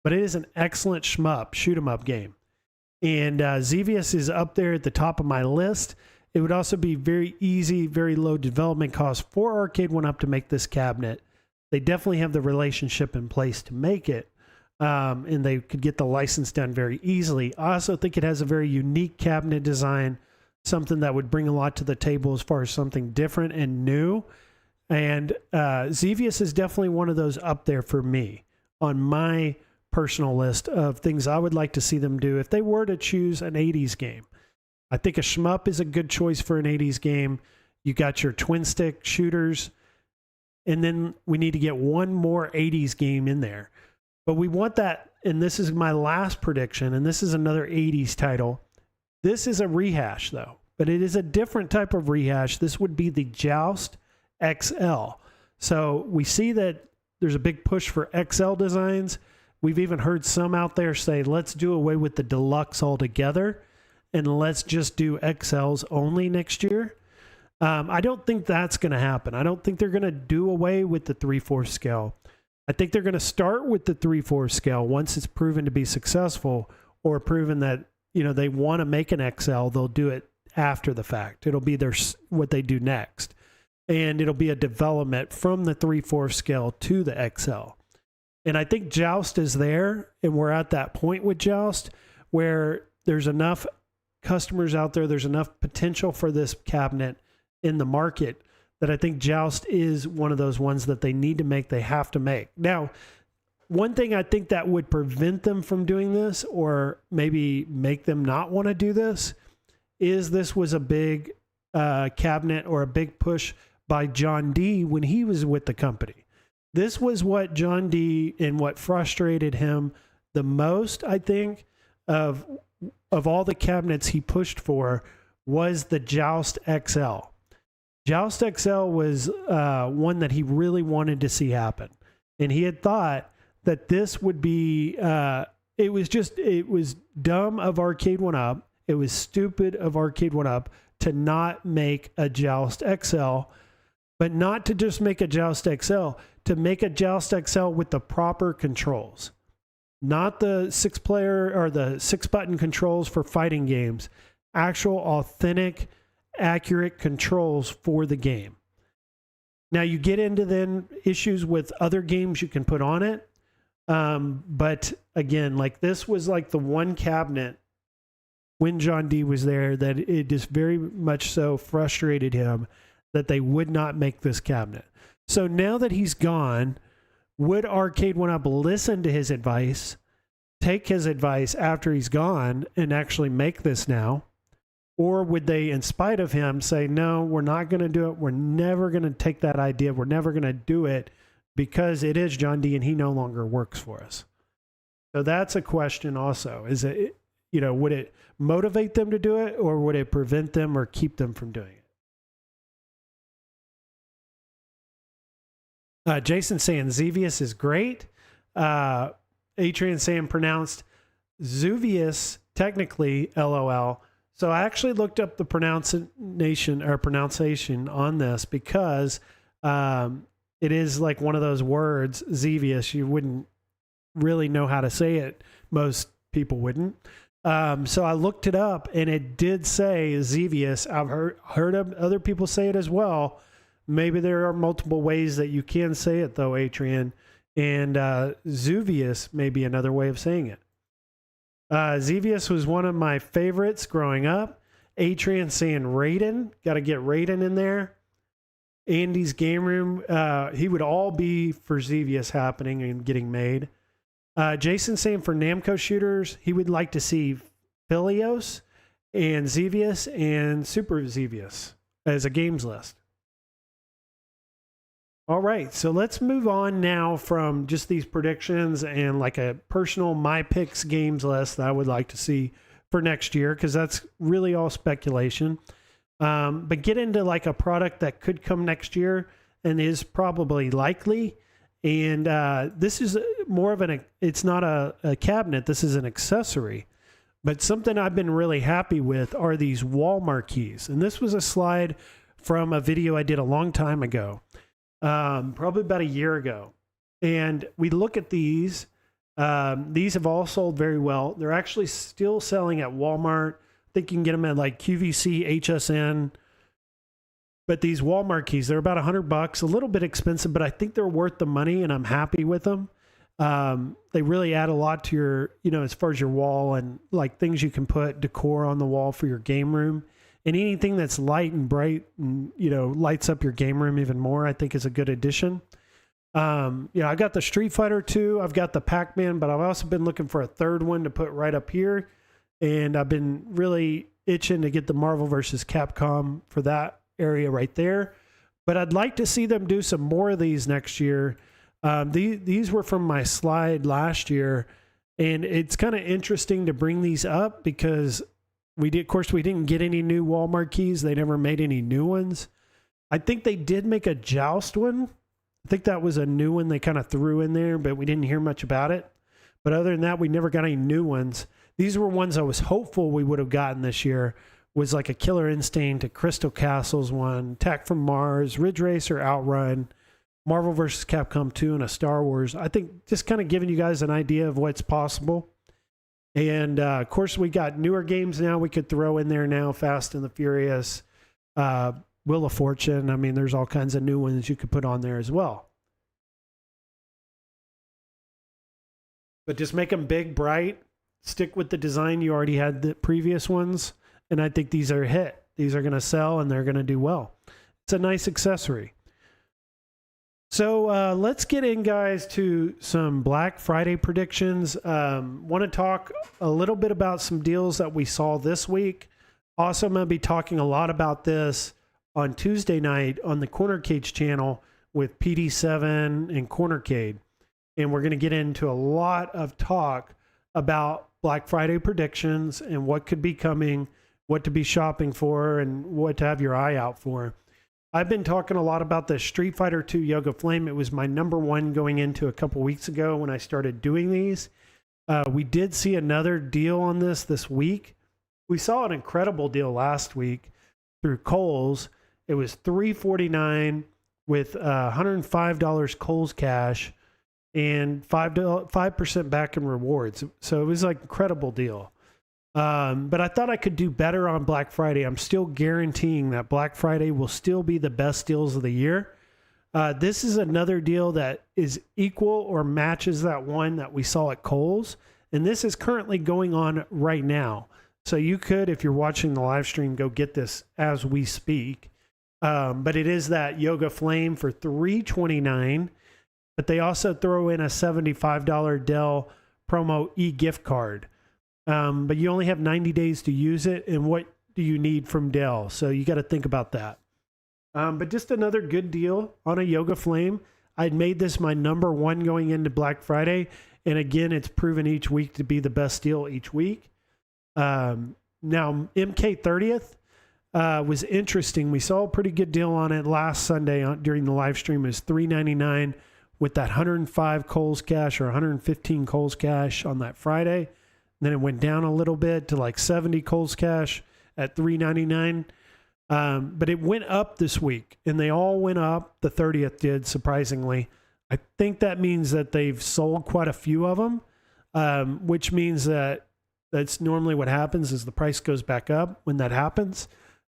but it is an excellent shmup, shoot 'em up game. And Xevious is up there at the top of my list. It would also be very easy, very low development cost for Arcade1up to make this cabinet. They definitely have the relationship in place to make it, and they could get the license done very easily. I also think it has a very unique cabinet design, something that would bring a lot to the table as far as something different and new. And Xevious is definitely one of those up there for me on my personal list of things I would like to see them do if they were to choose an 80s game. I think a shmup is a good choice for an 80s game. You got your twin stick shooters, and then we need to get one more 80s game in there. But we want that, and this is my last prediction, and this is another 80s title. This is a rehash, though, but it is a different type of rehash. This would be the Joust XL. So we see that there's a big push for XL designs. We've even heard some out there say, let's do away with the deluxe altogether and let's just do XLs only next year. I don't think that's going to happen. I don't think they're going to do away with the 3/4 scale. I think they're going to start with the 3/4 scale once it's proven to be successful, or proven that, you know, they want to make an XL. They'll do it after the fact. It'll be what they do next. And it'll be a development from the 3/4 scale to the XL. And I think Joust is there, and we're at that point with Joust where there's enough customers out there, there's enough potential for this cabinet in the market that I think Joust is one of those ones that they need to make, they have to make. Now, one thing I think that would prevent them from doing this, or maybe make them not want to do this, is this was a big cabinet or a big push by John D when he was with the company. This was what John D and what frustrated him the most, I think, of all the cabinets he pushed for, was the Joust XL. Joust XL was one that he really wanted to see happen. And he had thought that this would be, it was dumb of Arcade1up. It was stupid of Arcade1up to not make a Joust XL, but not to just make a Joust XL, to make a Joust XL with the proper controls. Not the 6-player or the 6-button controls for fighting games. Actual, authentic, accurate controls for the game. Now you get into then issues with other games you can put on it. But again, like this was like the one cabinet when John D was there that it just very much so frustrated him that they would not make this cabinet. So now that he's gone, would Arcade1up listen to his advice, take his advice after he's gone and actually make this now? Or would they, in spite of him, say, no, we're not going to do it. We're never going to take that idea. We're never going to do it because it is John D and he no longer works for us. So that's a question also. Is it, you know, would it motivate them to do it, or would it prevent them or keep them from doing it? Jason saying Xevious is great. Adrian saying pronounced Zuvius, technically, LOL. So I actually looked up the pronunciation on this because it is like one of those words, Xevious. You wouldn't really know how to say it. Most people wouldn't. So I looked it up, and it did say Xevious. I've heard of other people say it as well. Maybe there are multiple ways that you can say it, though, Adrian. And Zuvius may be another way of saying it. Xevious was one of my favorites growing up. Adrian saying Raiden. Got to get Raiden in there. Andy's Game Room. He would all be for Xevious happening and getting made. Jason saying for Namco shooters, he would like to see Philios and Xevious and Super Xevious as a games list. All right, so let's move on now from just these predictions and like a personal my picks games list that I would like to see for next year, because that's really all speculation. But get into like a product that could come next year and is probably likely. And this is more of it's not a cabinet, this is an accessory. But something I've been really happy with are these wall marquees. And this was a slide from a video I did a long time ago. Probably about a year ago. And we look at these. These have all sold very well. They're actually still selling at Walmart. I think you can get them at like QVC, HSN. But these wall marquees, they're about $100, a little bit expensive, but I think they're worth the money, and I'm happy with them. They really add a lot to your, you know, as far as your wall and like things you can put decor on the wall for your game room. And anything that's light and bright and, lights up your game room even more, I think is a good addition. I got the Street Fighter 2, I've got the Pac-Man, but I've also been looking for a third one to put right up here. And I've been really itching to get the Marvel vs. Capcom for that area right there. But I'd like to see them do some more of these next year. These were from my slide last year, and it's kind of interesting to bring these up because we didn't get any new wall marquees. They never made any new ones. I think they did make a Joust one. I think that was a new one they kind of threw in there, but we didn't hear much about it. But other than that, we never got any new ones. These were ones I was hopeful we would have gotten this year. Was like a Killer Instinct, a Crystal Castles one, Attack from Mars, Ridge Racer, Outrun, Marvel vs. Capcom 2, and a Star Wars. I think just kind of giving you guys an idea of what's possible. And, of course, we got newer games now we could throw in there now, Fast and the Furious, Wheel of Fortune. I mean, there's all kinds of new ones you could put on there as well. But just make them big, bright. Stick with the design you already had the previous ones. And I think these are a hit. These are going to sell and they're going to do well. It's a nice accessory. So let's get in, guys, to some Black Friday predictions. Want to talk a little bit about some deals that we saw this week. Also, I'm going to be talking a lot about this on Tuesday night on the Corner Cage channel with PD7 and Cornercade. And we're going to get into a lot of talk about Black Friday predictions and what could be coming, what to be shopping for, and what to have your eye out for. I've been talking a lot about the Street Fighter 2 Yoga Flame. It was my number one going into a couple weeks ago when I started doing these. We did see another deal on this week. We saw an incredible deal last week through Kohl's. It was $349 with $105 Kohl's cash and 5% back in rewards. So it was like an incredible deal. But I thought I could do better on Black Friday. I'm still guaranteeing that Black Friday will still be the best deals of the year. This is another deal that is equal or matches that one that we saw at Kohl's. And this is currently going on right now. So you could, if you're watching the live stream, go get this as we speak. But it is that Yoga Flame for $329. But they also throw in a $75 Dell promo e-gift card. But you only have 90 days to use it. And what do you need from Dell? So you got to think about that. But just another good deal on a Yoga Flame. I'd made this my number one going into Black Friday. And again, it's proven each week to be the best deal each week. Now, MK30th was interesting. We saw a pretty good deal on it last Sunday during the live stream. It was $399 with that 105 Kohl's cash or 115 Kohl's cash on that Friday. Then it went down a little bit to like 70 Kohl's cash at $399. But it went up this week, and they all went up. The 30th did, surprisingly. I think that means that they've sold quite a few of them, which means that that's normally what happens is the price goes back up when that happens.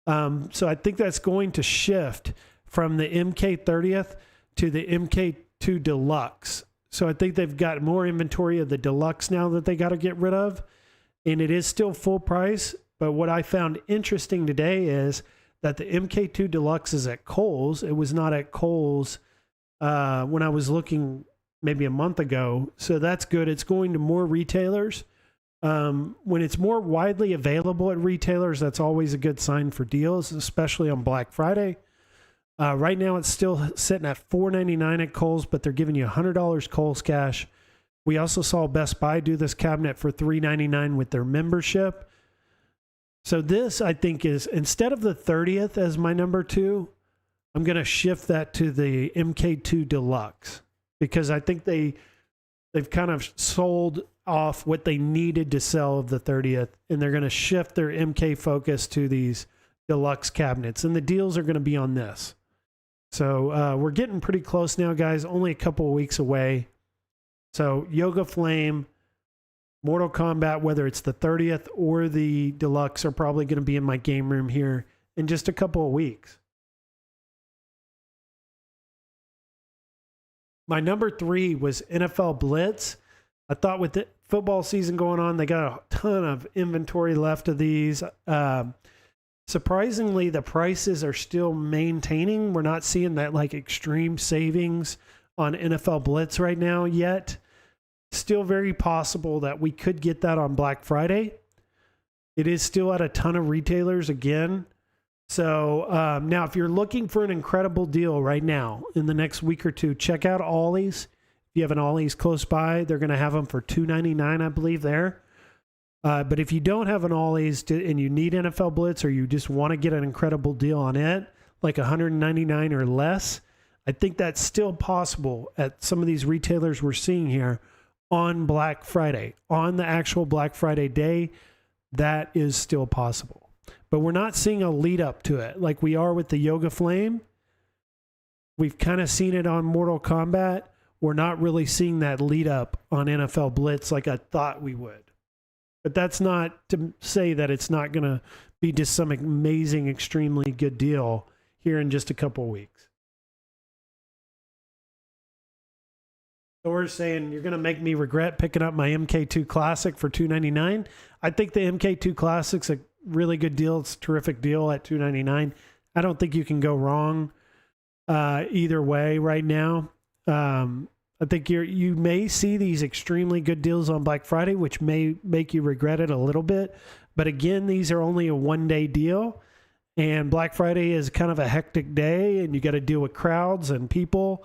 So I think that's going to shift from the MK30th to the MK2 Deluxe. So I think they've got more inventory of the Deluxe now that they got to get rid of. And it is still full price. But what I found interesting today is that the MK2 Deluxe is at Kohl's. It was not at Kohl's when I was looking maybe a month ago. So that's good. It's going to more retailers. When it's more widely available at retailers, that's always a good sign for deals, especially on Black Friday. Right now, it's still sitting at $499 at Kohl's, but they're giving you $100 Kohl's cash. We also saw Best Buy do this cabinet for $399 with their membership. So this, I think, is instead of the 30th as my number two, I'm going to shift that to the MK2 Deluxe because I think they've kind of sold off what they needed to sell of the 30th, and they're going to shift their MK focus to these Deluxe cabinets, and the deals are going to be on this. So we're getting pretty close now, guys, only a couple of weeks away. So Yoga Flame, Mortal Kombat, whether it's the 30th or the Deluxe, are probably going to be in my game room here in just a couple of weeks. My number three was NFL Blitz. I thought with the football season going on, they got a ton of inventory left of these. Surprisingly, the prices are still maintaining. We're not seeing that like extreme savings on NFL Blitz right now yet. Still very possible that we could get that on Black Friday. It is still at a ton of retailers again. So now if you're looking for an incredible deal right now in the next week or two, check out Ollie's. If you have an Ollie's close by, they're going to have them for $2.99, I believe, there. But if you don't have an Ollie's and you need NFL Blitz, or you just want to get an incredible deal on it, like $199 or less, I think that's still possible at some of these retailers we're seeing here on Black Friday. On the actual Black Friday day, that is still possible. But we're not seeing a lead up to it like we are with the Yoga Flame. We've kind of seen it on Mortal Kombat. We're not really seeing that lead up on NFL Blitz like I thought we would. But that's not to say that it's not going to be just some amazing, extremely good deal here in just a couple of weeks. So we're saying you're going to make me regret picking up my MK2 Classic for $2.99. I think the MK2 Classic's a really good deal. It's a terrific deal at $2.99. I don't think you can go wrong either way right now. I think you may see these extremely good deals on Black Friday, which may make you regret it a little bit. But again, these are only a one-day deal. And Black Friday is kind of a hectic day, and you got to deal with crowds and people.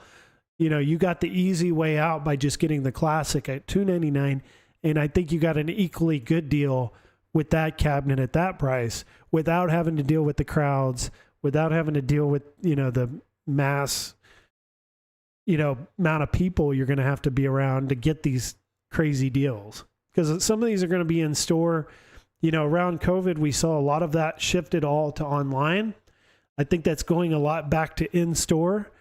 You know, you got the easy way out by just getting the Classic at $2.99. And I think you got an equally good deal with that cabinet at that price without having to deal with the crowds, without having to deal with, the mass amount of people you're going to have to be around to get these crazy deals. Because some of these are going to be in store. Around COVID, we saw a lot of that shifted all to online. I think that's going a lot back to in-store,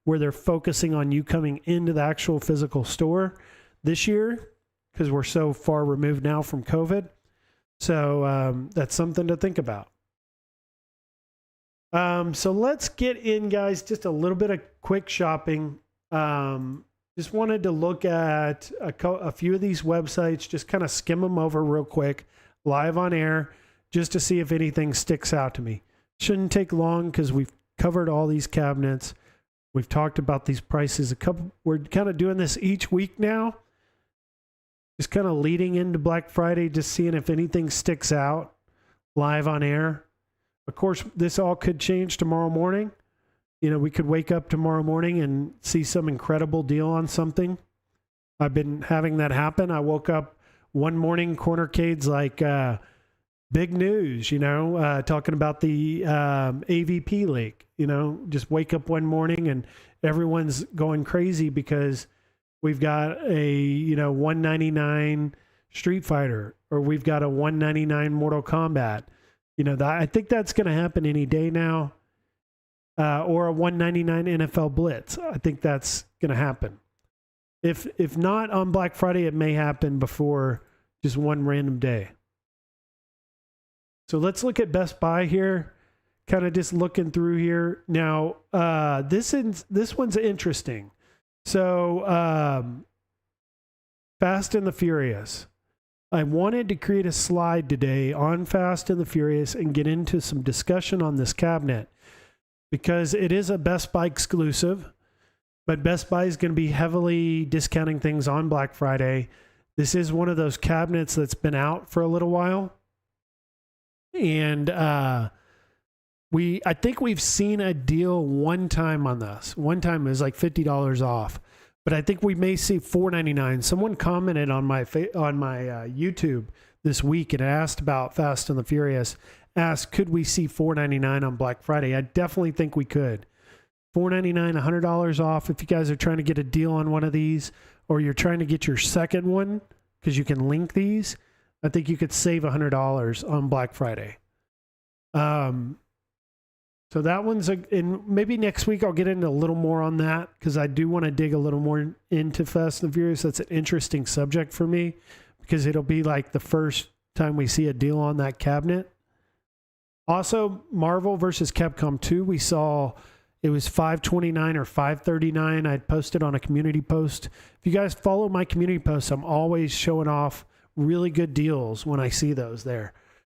where they're focusing on you coming into the actual physical store this year, because we're so far removed now from COVID. So that's something to think about. So let's get in, guys, just a little bit of quick shopping. Just wanted to look at a few of these websites, just kind of skim them over real quick, live on air, just to see if anything sticks out to me. Shouldn't take long because we've covered all these cabinets. We've talked about these prices we're kind of doing this each week now. Just kind of leading into Black Friday, just seeing if anything sticks out live on air. Of course, this all could change tomorrow morning. We could wake up tomorrow morning and see some incredible deal on something. I've been having that happen. I woke up one morning, Cornercade's like, big news, talking about the AVP leak. Just wake up one morning and everyone's going crazy because we've got a, $199 Street Fighter, or we've got a $199 Mortal Kombat. I think that's going to happen any day now. Or a $199 NFL Blitz. I think that's going to happen. If not on Black Friday, it may happen before just one random day. So let's look at Best Buy here. Kind of just looking through here. Now, this one's interesting. So, Fast and the Furious. I wanted to create a slide today on Fast and the Furious and get into some discussion on this cabinet, because it is a Best Buy exclusive, but Best Buy is going to be heavily discounting things on Black Friday. This is one of those cabinets that's been out for a little while. And I think we've seen a deal one time on this. One time it was like $50 off. But I think we may see $4.99. Someone commented on my YouTube this week and asked about Fast and the Furious. Asked, could we see $4.99 on Black Friday? I definitely think we could. $4.99, $100 off. If you guys are trying to get a deal on one of these, or you're trying to get your second one, because you can link these, I think you could save $100 on Black Friday. So that one's, and maybe next week I'll get into a little more on that, because I do want to dig a little more into Fast and Furious. That's an interesting subject for me, because it'll be like the first time we see a deal on that cabinet. Also, Marvel versus Capcom 2, we saw it was $529 or $539. I'd posted on a community post. If you guys follow my community posts, I'm always showing off really good deals when I see those there.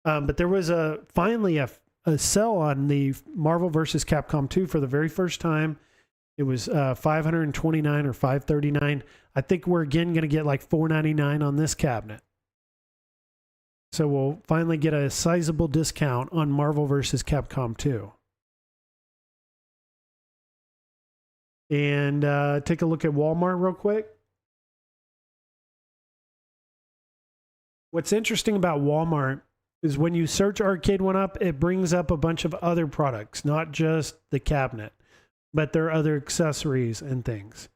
But there was finally a a sale on the Marvel vs. Capcom 2 for the very first time. It was $529 or $539. I think we're again going to get like $499 on this cabinet. So we'll finally get a sizable discount on Marvel vs. Capcom 2. And take a look at Walmart real quick. What's interesting about Walmart is when you search Arcade1up, it brings up a bunch of other products, not just the cabinet, but there are other accessories and things.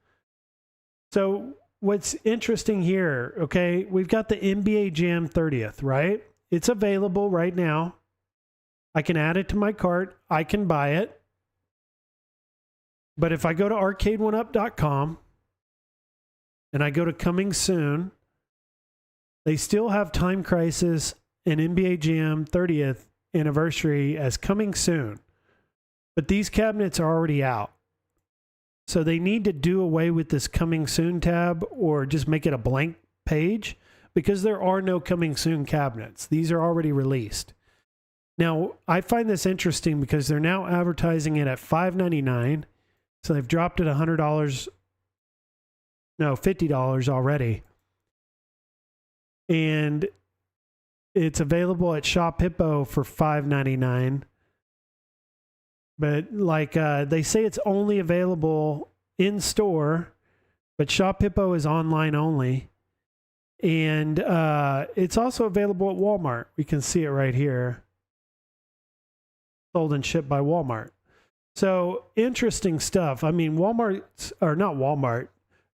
So what's interesting here, okay, we've got the NBA Jam 30th, right? It's available right now. I can add it to my cart. I can buy it. But if I go to arcade1up.com and I go to coming soon, they still have Time Crisis and NBA Jam 30th anniversary as coming soon. But these cabinets are already out. So they need to do away with this coming soon tab or just make it a blank page because there are no coming soon cabinets. These are already released. Now, I find this interesting because they're now advertising it at $599. So they've dropped it $100, no, $50 already. And it's available at Shop Hippo for $5.99. But like they say it's only available in store, but Shop Hippo is online only. And it's also available at Walmart. We can see it right here. Sold and shipped by Walmart. So interesting stuff. I mean, Walmart, or not Walmart,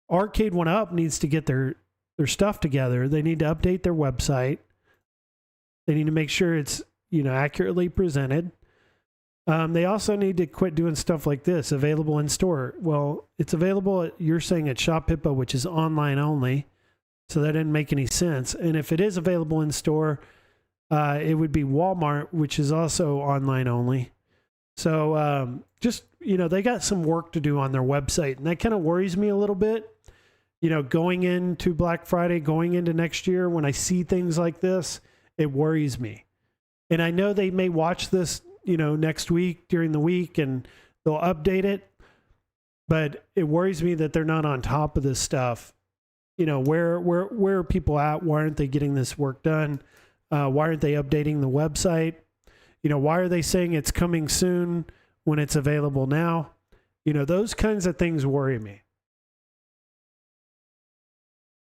Arcade1up needs to get their stuff together. They need to update their website. They need to make sure it's, accurately presented. They also need to quit doing stuff like this, available in store. Well, it's available, you're saying at Shop Hippo, which is online only. So that didn't make any sense. And if it is available in store, it would be Walmart, which is also online only. So just, they got some work to do on their website. And that kind of worries me a little bit. Going into Black Friday, going into next year, when I see things like this, it worries me. And I know they may watch this, next week during the week and they'll update it. But it worries me that they're not on top of this stuff. Where are people at? Why aren't they getting this work done? Why aren't they updating the website? Why are they saying it's coming soon when it's available now? Those kinds of things worry me.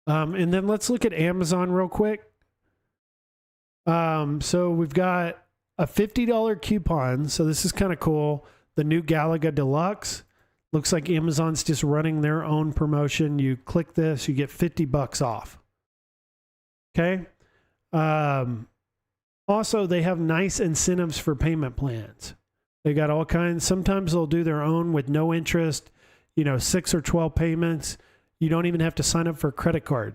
And then let's look at Amazon real quick. So we've got a $50 coupon. So this is kind of cool. The new Galaga Deluxe. Looks like Amazon's just running their own promotion. You click this, you get $50 off. Okay. Also, they have nice incentives for payment plans. They got all kinds. Sometimes they'll do their own with no interest, 6 or 12 payments. You don't even have to sign up for a credit card.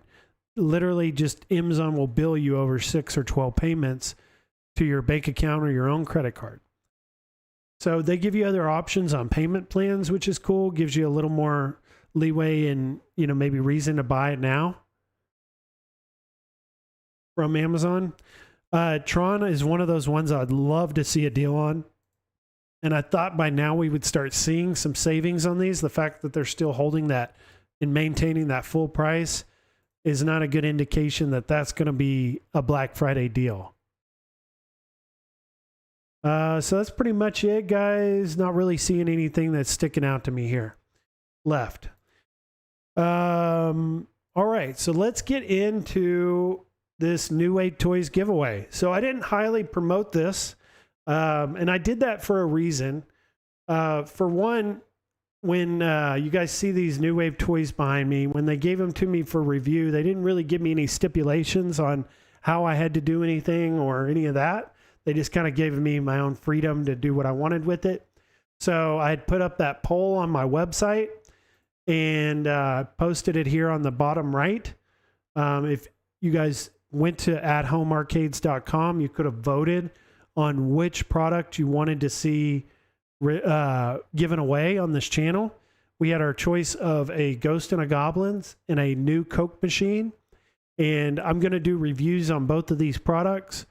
Literally, just Amazon will bill you over 6 or 12 payments to your bank account or your own credit card. So they give you other options on payment plans, which is cool. Gives you a little more leeway and, maybe reason to buy it now from Amazon. Tron is one of those ones I'd love to see a deal on. And I thought by now we would start seeing some savings on these. The fact that they're still holding that and maintaining that full price is not a good indication that that's going to be a Black Friday deal. So that's pretty much it, guys. Not really seeing anything that's sticking out to me here. Left. All right, so let's get into this New Wave Toys giveaway. So I didn't highly promote this, and I did that for a reason. For one, when you guys see these New Wave Toys behind me, when they gave them to me for review, they didn't really give me any stipulations on how I had to do anything or any of that. They just kind of gave me my own freedom to do what I wanted with it. So I had put up that poll on my website and posted it here on the bottom right. If you guys went to athomearcades.com, you could have voted on which product you wanted to see given away on this channel. We had our choice of a Ghost and a Goblins and a new Coke machine. And I'm going to do reviews on both of these products.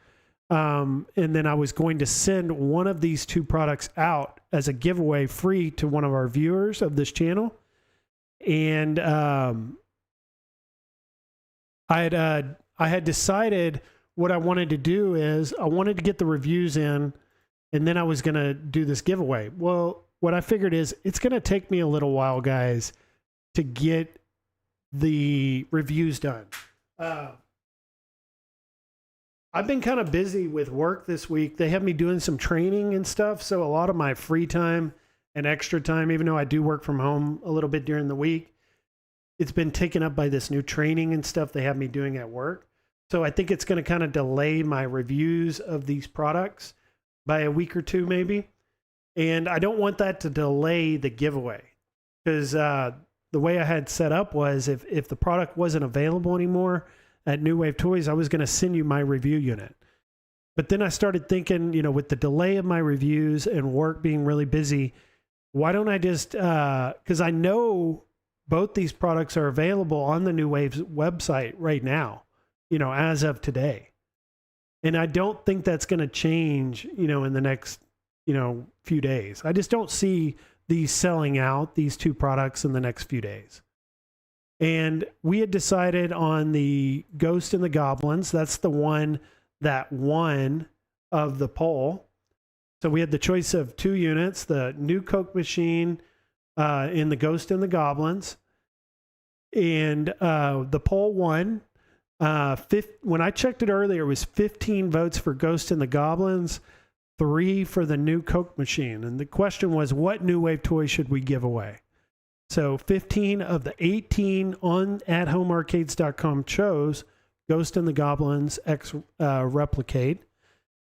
And then I was going to send one of these 2 products out as a giveaway free to one of our viewers of this channel. And I had decided what I wanted to do is I wanted to get the reviews in, and then I was going to do this giveaway. Well, what I figured is it's going to take me a little while, guys, to get the reviews done. I've been kind of busy with work this week. They have me doing some training and stuff. So a lot of my free time and extra time, even though I do work from home a little bit during the week, it's been taken up by this new training and stuff they have me doing at work. So I think it's going to kind of delay my reviews of these products by a week or 2 maybe. And I don't want that to delay the giveaway, because the way I had set up was if the product wasn't available anymore at New Wave Toys, I was going to send you my review unit. But then I started thinking, you know, with the delay of my reviews and work being really busy, why don't I just, because I know both these products are available on the New Wave's website right now, you know, as of today. And I don't think that's going to change, you know, in the next, you know, few days. I just don't see these selling out, these 2 products, in the next few days. And we had decided on the Ghost and the Goblins. That's the one that won of the poll. So we had the choice of 2 units, the new Coke machine in the Ghost and the Goblins. And the poll won. When I checked it earlier, it was 15 votes for Ghost and the Goblins, 3 for the new Coke machine. And the question was, what New Wave toy should we give away? So 15 of the 18 on athomearcades.com chose Ghost and the Goblins X Replicate.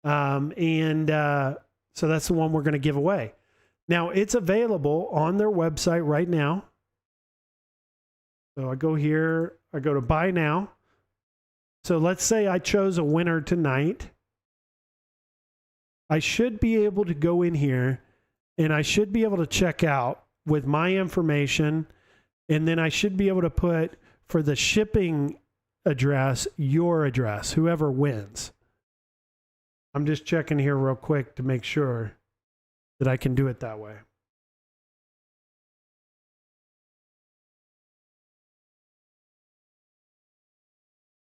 So that's the one we're going to give away. Now, it's available on their website right now. So I go here, I go to buy now. So let's say I chose a winner tonight. I should be able to go in here and I should be able to check out with my information, and then I should be able to put for the shipping address, your address, whoever wins. I'm just checking here real quick to make sure that I can do it that way.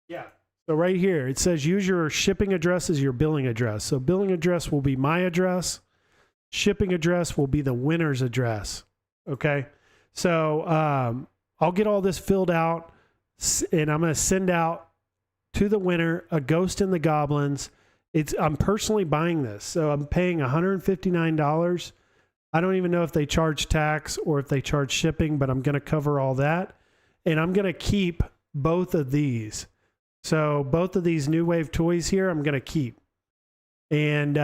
Yeah. So right here, it says use your shipping address as your billing address. So billing address will be my address. Shipping address will be the winner's address. Okay. So I'll get all this filled out, and I'm going to send out to the winner a Ghost and the Goblins. I'm personally buying this. So I'm paying $159. I don't even know if they charge tax or if they charge shipping, but I'm going to cover all that. And I'm going to keep both of these. So both of these New Wave toys here, I'm going to keep. And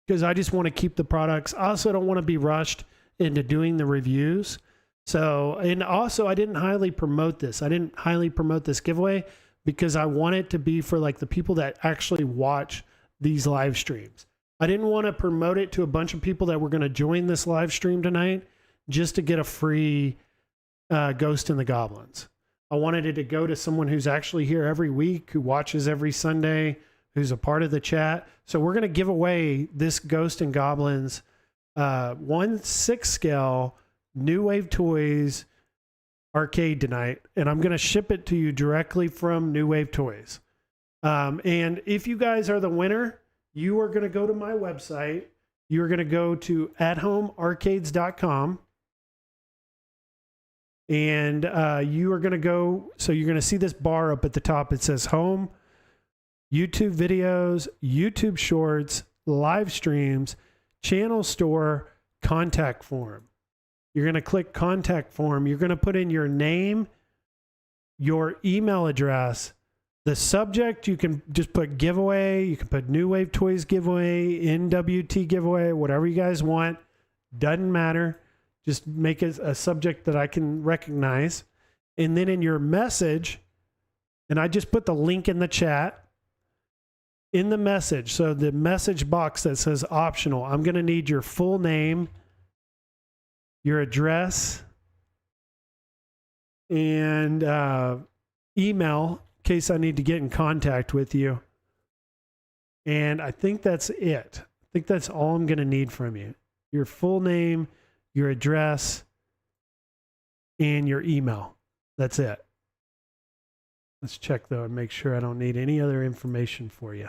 because I just want to keep the products. I also don't want to be rushed into doing the reviews. So, and also I didn't highly promote this. I didn't highly promote this giveaway because I want it to be for like the people that actually watch these live streams. I didn't want to promote it to a bunch of people that were going to join this live stream tonight just to get a free Ghost and the Goblins. I wanted it to go to someone who's actually here every week, who watches every Sunday, who's a part of the chat. So we're going to give away this Ghost and Goblins 1/6 scale New Wave Toys arcade tonight, and I'm going to ship it to you directly from New Wave Toys. And if you guys are the winner, you are going to go to my website. You are going to go to athomearcades.com. And you are going to go, so you're going to see this bar up at the top. It says home, YouTube videos, YouTube shorts, live streams, channel store, contact form. You're going to click contact form. You're going to put in your name, your email address, the subject. You can just put giveaway. You can put New Wave Toys giveaway, NWT giveaway, whatever you guys want. Doesn't matter. Just make it a subject that I can recognize. And then in your message, and I just put the link in the chat, in the message, so the message box that says optional, I'm going to need your full name, your address, and email in case I need to get in contact with you. And I think that's it. I think that's all I'm going to need from you. Your full name, your address, and your email. That's it. Let's check though and make sure I don't need any other information for you.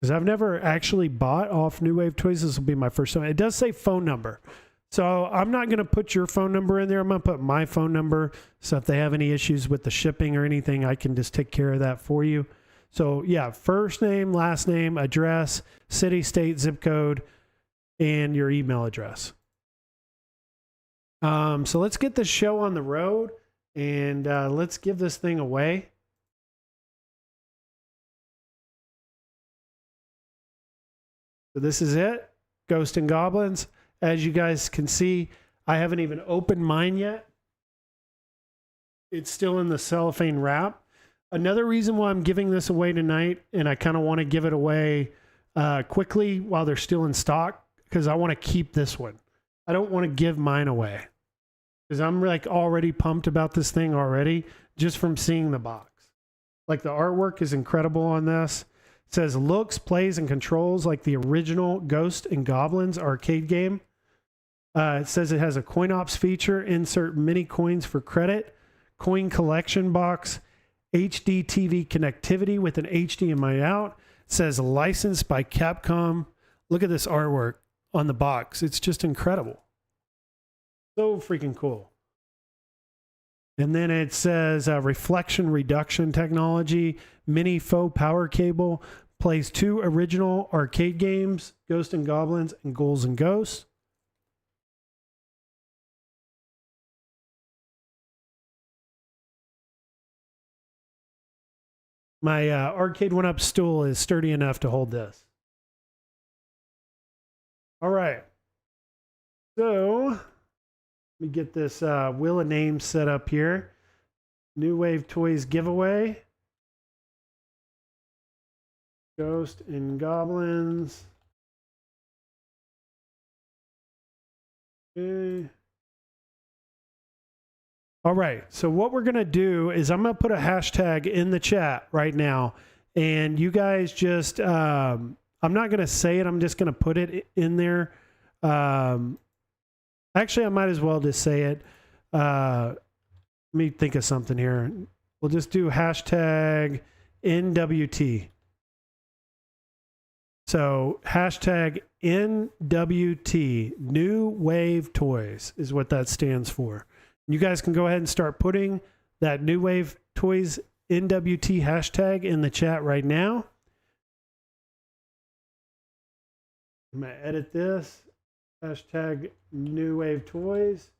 Because I've never actually bought off New Wave Toys. This will be my first time. It does say phone number. So I'm not going to put your phone number in there. I'm going to put my phone number. So if they have any issues with the shipping or anything, I can just take care of that for you. So yeah, first name, last name, address, city, state, zip code, and your email address. So let's get the show on the road and let's give this thing away. So this is it, Ghost and Goblins. As you guys can see, I haven't even opened mine yet. It's still in the cellophane wrap. Another reason why I'm giving this away tonight, and I kind of want to give it away quickly while they're still in stock, because I want to keep this one. I don't want to give mine away, because I'm like already pumped about this thing already, just from seeing the box. Like the artwork is incredible on this. It says looks, plays, and controls like the original Ghost and Goblins arcade game. It says it has a coin ops feature, insert mini coins for credit, coin collection box, HD TV connectivity with an HDMI out. It says licensed by Capcom. Look at this artwork on the box. It's just incredible. So freaking cool. And then it says reflection reduction technology, mini faux power cable, plays 2 original arcade games, Ghost and Goblins and Ghouls and Ghosts. My Arcade1up stool is sturdy enough to hold this. All right. So let me get this Wheel of Names set up here. New Wave Toys giveaway. Ghost and Goblins. Okay. All right. So what we're going to do is I'm going to put a hashtag in the chat right now. And you guys just, I'm not going to say it. I'm just going to put it in there. Actually, I might as well just say it. Let me think of something here. We'll just do hashtag NWT. So hashtag NWT, New Wave Toys, is what that stands for. You guys can go ahead and start putting that New Wave Toys NWT hashtag in the chat right now. I'm going to edit this. Hashtag New Wave Toys.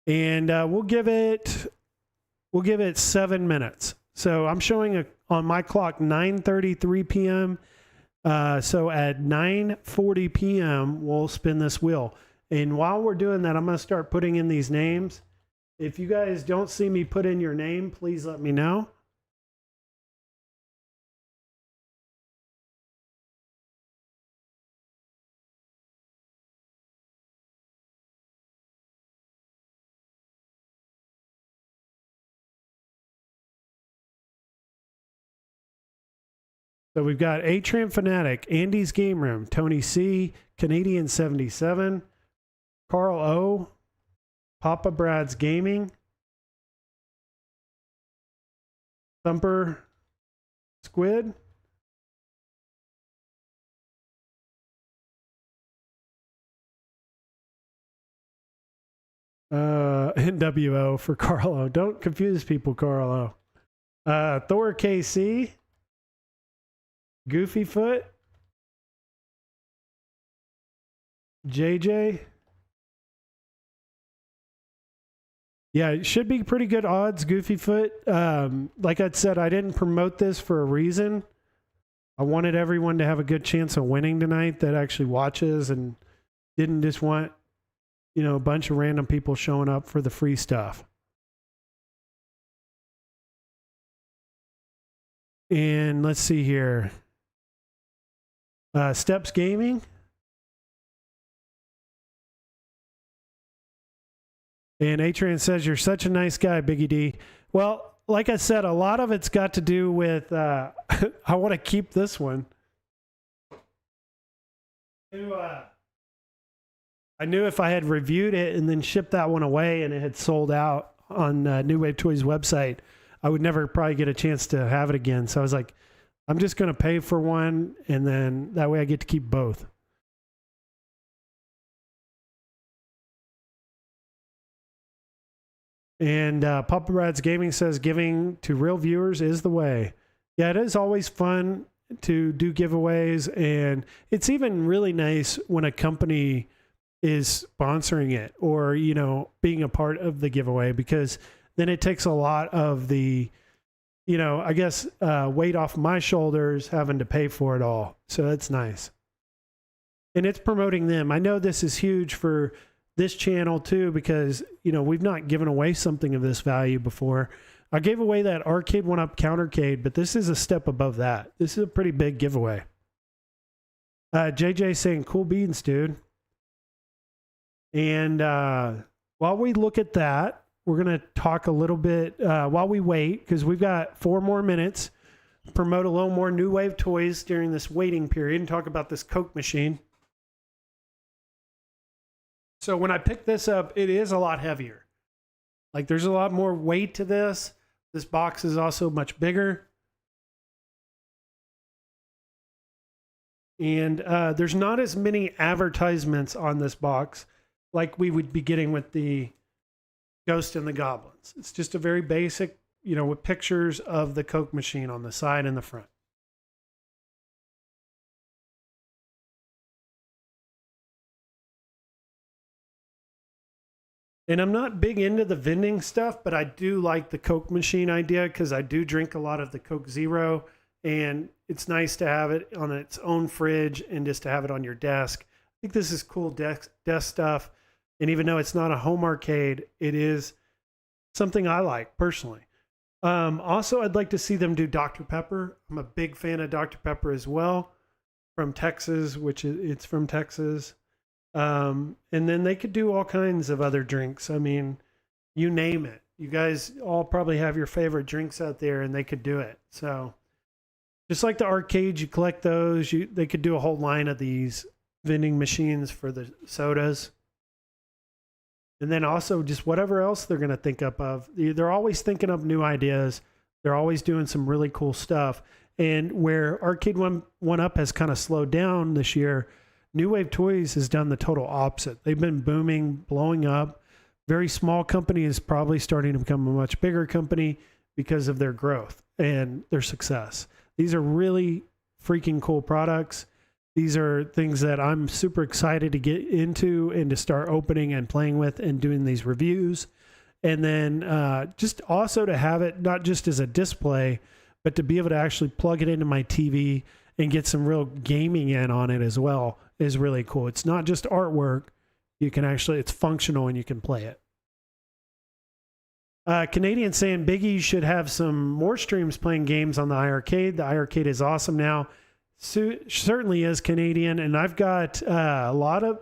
And we'll give it 7 minutes. So I'm showing on my clock 9:33 p.m. So at 9:40 p.m. we'll spin this wheel. And while we're doing that, I'm going to start putting in these names. If you guys don't see me put in your name, please let me know. So we've got A-Tram Fanatic, Andy's Game Room, Tony C, Canadian 77, Carl O, Papa Brad's Gaming, Thumper Squid, NWO for Carlo. Don't confuse people, Carlo. Thor KC, Goofy Foot, JJ. Yeah, it should be pretty good odds, Goofy Foot. Like I said, I didn't promote this for a reason. I wanted everyone to have a good chance of winning tonight that actually watches and didn't just want, you know, a bunch of random people showing up for the free stuff. And let's see here. Steps Gaming. And Atran says, you're such a nice guy, Biggie D. Well, like I said, a lot of it's got to do with, I want to keep this one. I knew if I had reviewed it and then shipped that one away and it had sold out on New Wave Toys website, I would never probably get a chance to have it again. So I was like, I'm just going to pay for one, and then that way I get to keep both. And Papa Brad's Gaming says giving to real viewers is the way. Yeah, it is always fun to do giveaways, and it's even really nice when a company is sponsoring it or, you know, being a part of the giveaway, because then it takes a lot of the, you know, I guess weight off my shoulders having to pay for it all. So that's nice. And it's promoting them. I know this is huge for this channel too, because, you know, we've not given away something of this value before. I gave away that Arcade1up Countercade, but this is a step above that. This is a pretty big giveaway. JJ saying, cool beans, dude. And while we look at that, we're going to talk a little bit while we wait, because we've got 4 more minutes, promote a little more New Wave toys during this waiting period and talk about this Coke machine. So when I picked this up, it is a lot heavier. Like, there's a lot more weight to this. This box is also much bigger. And there's not as many advertisements on this box like we would be getting with the Ghost and the Goblins. It's just a very basic, you know, with pictures of the Coke machine on the side and the front. And I'm not big into the vending stuff, but I do like the Coke machine idea, because I do drink a lot of the Coke Zero, and it's nice to have it on its own fridge and just to have it on your desk. I think this is cool desk stuff. And even though it's not a home arcade, it is something I like personally. Also, I'd like to see them do Dr. Pepper. I'm a big fan of Dr. Pepper as well, from Texas, which it's from Texas. And then they could do all kinds of other drinks. I mean, you name it. You guys all probably have your favorite drinks out there, and they could do it. So just like the arcades, you collect those. They could do a whole line of these vending machines for the sodas. And then also just whatever else they're going to think up of. They're always thinking up new ideas. They're always doing some really cool stuff. And where Arcade1up has kind of slowed down this year, New Wave Toys has done the total opposite. They've been booming, blowing up. Very small company is probably starting to become a much bigger company because of their growth and their success. These are really freaking cool products. These are things that I'm super excited to get into and to start opening and playing with and doing these reviews. And then just also to have it not just as a display, but to be able to actually plug it into my TV and get some real gaming in on it as well is really cool. It's not just artwork. You can actually, it's functional and you can play it. Canadian saying Biggie should have some more streams playing games on the iArcade. The iArcade is awesome now. Certainly is, Canadian. And I've got a lot of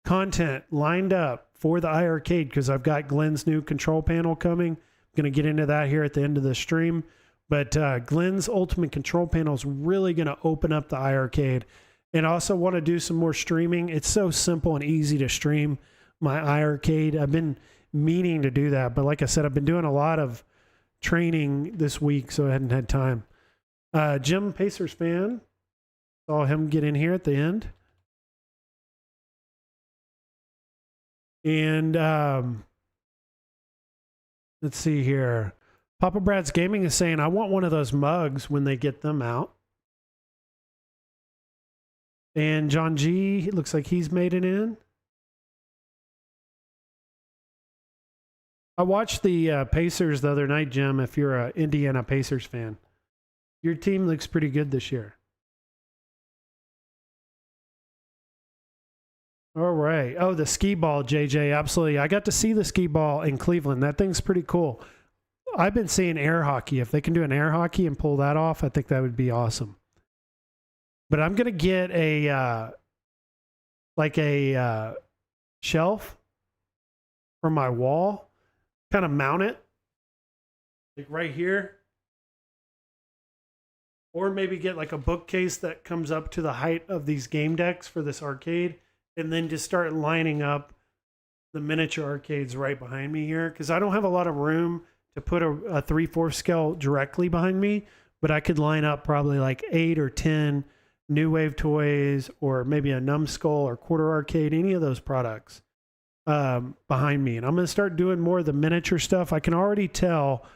content lined up for the iArcade, because I've got Glenn's new control panel coming. I'm going to get into that here at the end of the stream. But Glenn's Ultimate Control Panel is really going to open up the iArcade. And I also want to do some more streaming. It's so simple and easy to stream my iArcade. I've been meaning to do that. But like I said, I've been doing a lot of training this week, so I hadn't had time. Jim, Pacers fan. Saw him get in here at the end. And let's see here. Papa Brad's Gaming is saying, I want one of those mugs when they get them out. And John G, it looks like he's made it in. I watched the Pacers the other night, Jim, if you're an Indiana Pacers fan. Your team looks pretty good this year. All right. Oh, the skee ball, JJ. Absolutely. I got to see the skee ball in Cleveland. That thing's pretty cool. I've been seeing air hockey. If they can do an air hockey and pull that off, I think that would be awesome. But I'm going to get a shelf for my wall, kind of mount it like right here. Or maybe get like a bookcase that comes up to the height of these game decks for this arcade, and then just start lining up the miniature arcades right behind me here, because I don't have a lot of room to put a 3/4 scale directly behind me, but I could line up probably like 8 or 10 New Wave toys, or maybe a Numbskull or Quarter Arcade, any of those products behind me. And I'm going to start doing more of the miniature stuff. I can already tell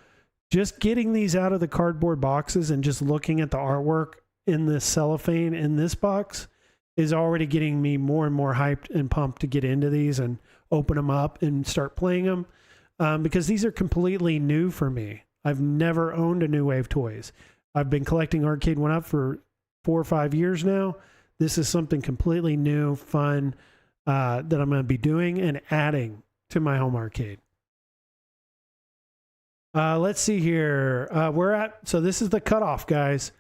just getting these out of the cardboard boxes and just looking at the artwork in this cellophane in this box is already getting me more and more hyped and pumped to get into these and open them up and start playing them, because these are completely new for me. I've never owned a New Wave toys. I've been collecting Arcade1up for 4 or 5 years now. This is something completely new, fun, that I'm going to be doing and adding to my home arcade. Let's see here. So this is the cutoff, guys.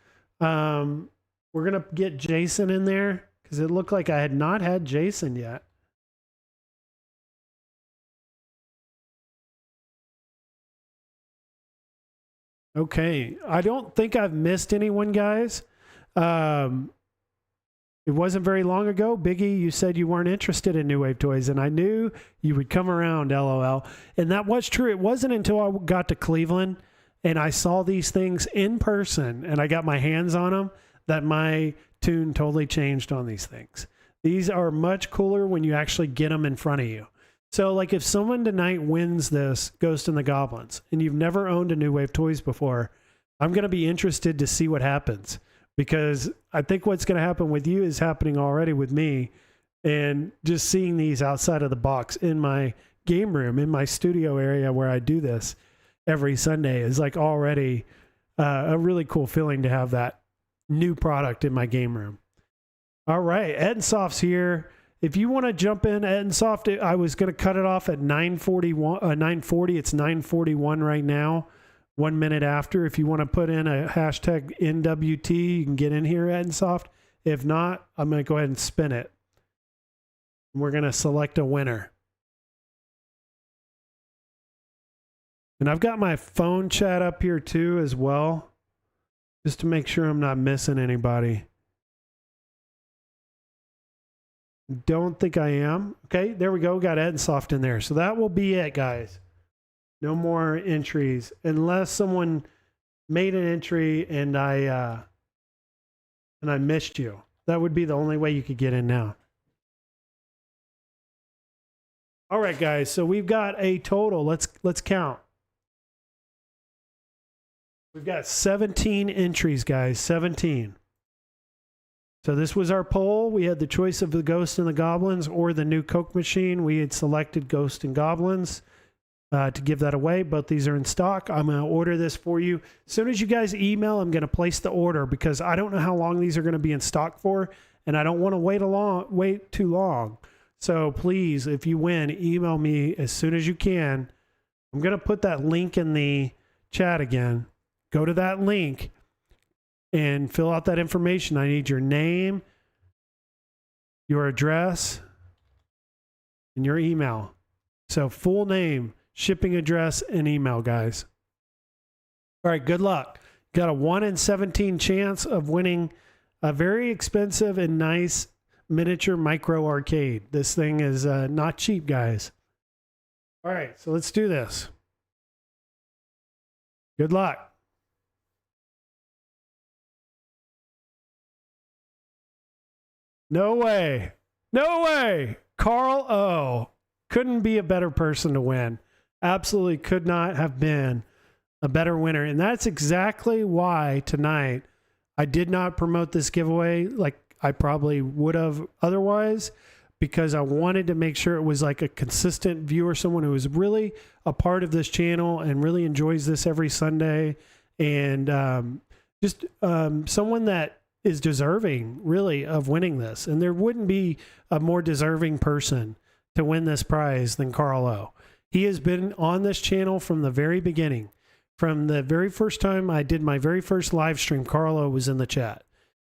We're going to get Jason in there because it looked like I had not had Jason yet. Okay. I don't think I've missed anyone, guys. It wasn't very long ago, Biggie, you said you weren't interested in New Wave toys, and I knew you would come around, LOL. And that was true. It wasn't until I got to Cleveland and I saw these things in person and I got my hands on them that my tune totally changed on these things. These are much cooler when you actually get them in front of you. So like if someone tonight wins this Ghost and the Goblins and you've never owned a New Wave toys before, I'm going to be interested to see what happens. Because I think what's going to happen with you is happening already with me. And just seeing these outside of the box in my game room, in my studio area where I do this every Sunday is like already a really cool feeling to have that new product in my game room. All right, Edsoft's here. If you want to jump in, Edsoft, I was going to cut it off at 9:40. It's 9:41 right now. 1 minute after. If you want to put in a hashtag NWT, you can get in here, Edsoft. If not, I'm going to go ahead and spin it. We're going to select a winner. And I've got my phone chat up here too as well, just to make sure I'm not missing anybody. Don't think I am. Okay, there we go. Got Edsoft in there. So that will be it, guys. No more entries unless someone made an entry and I missed you. That would be the only way you could get in now. All right, guys. So we've got a total. Let's count. We've got 17 entries, guys. 17. So this was our poll. We had the choice of the Ghost and the Goblins or the new Coke machine. We had selected Ghost and Goblins. To give that away. Both these are in stock. I'm going to order this for you. As soon as you guys email, I'm going to place the order because I don't know how long these are going to be in stock for, and I don't want to wait too long. So please, if you win, email me as soon as you can. I'm going to put that link in the chat again. Go to that link and fill out that information. I need your name, your address, and your email. So full name, shipping address, and email, guys. All right, good luck. Got a 1 in 17 chance of winning a very expensive and nice miniature micro arcade. This thing is not cheap, guys. All right, so let's do this. Good luck. No way. No way. Carl O. Couldn't be a better person to win. Absolutely could not have been a better winner. And that's exactly why tonight I did not promote this giveaway like I probably would have otherwise, because I wanted to make sure it was like a consistent viewer, someone who is really a part of this channel and really enjoys this every Sunday, and someone that is deserving really of winning this. And there wouldn't be a more deserving person to win this prize than Carl O. He has been on this channel from the very beginning. From the very first time I did my very first live stream, Carl O was in the chat.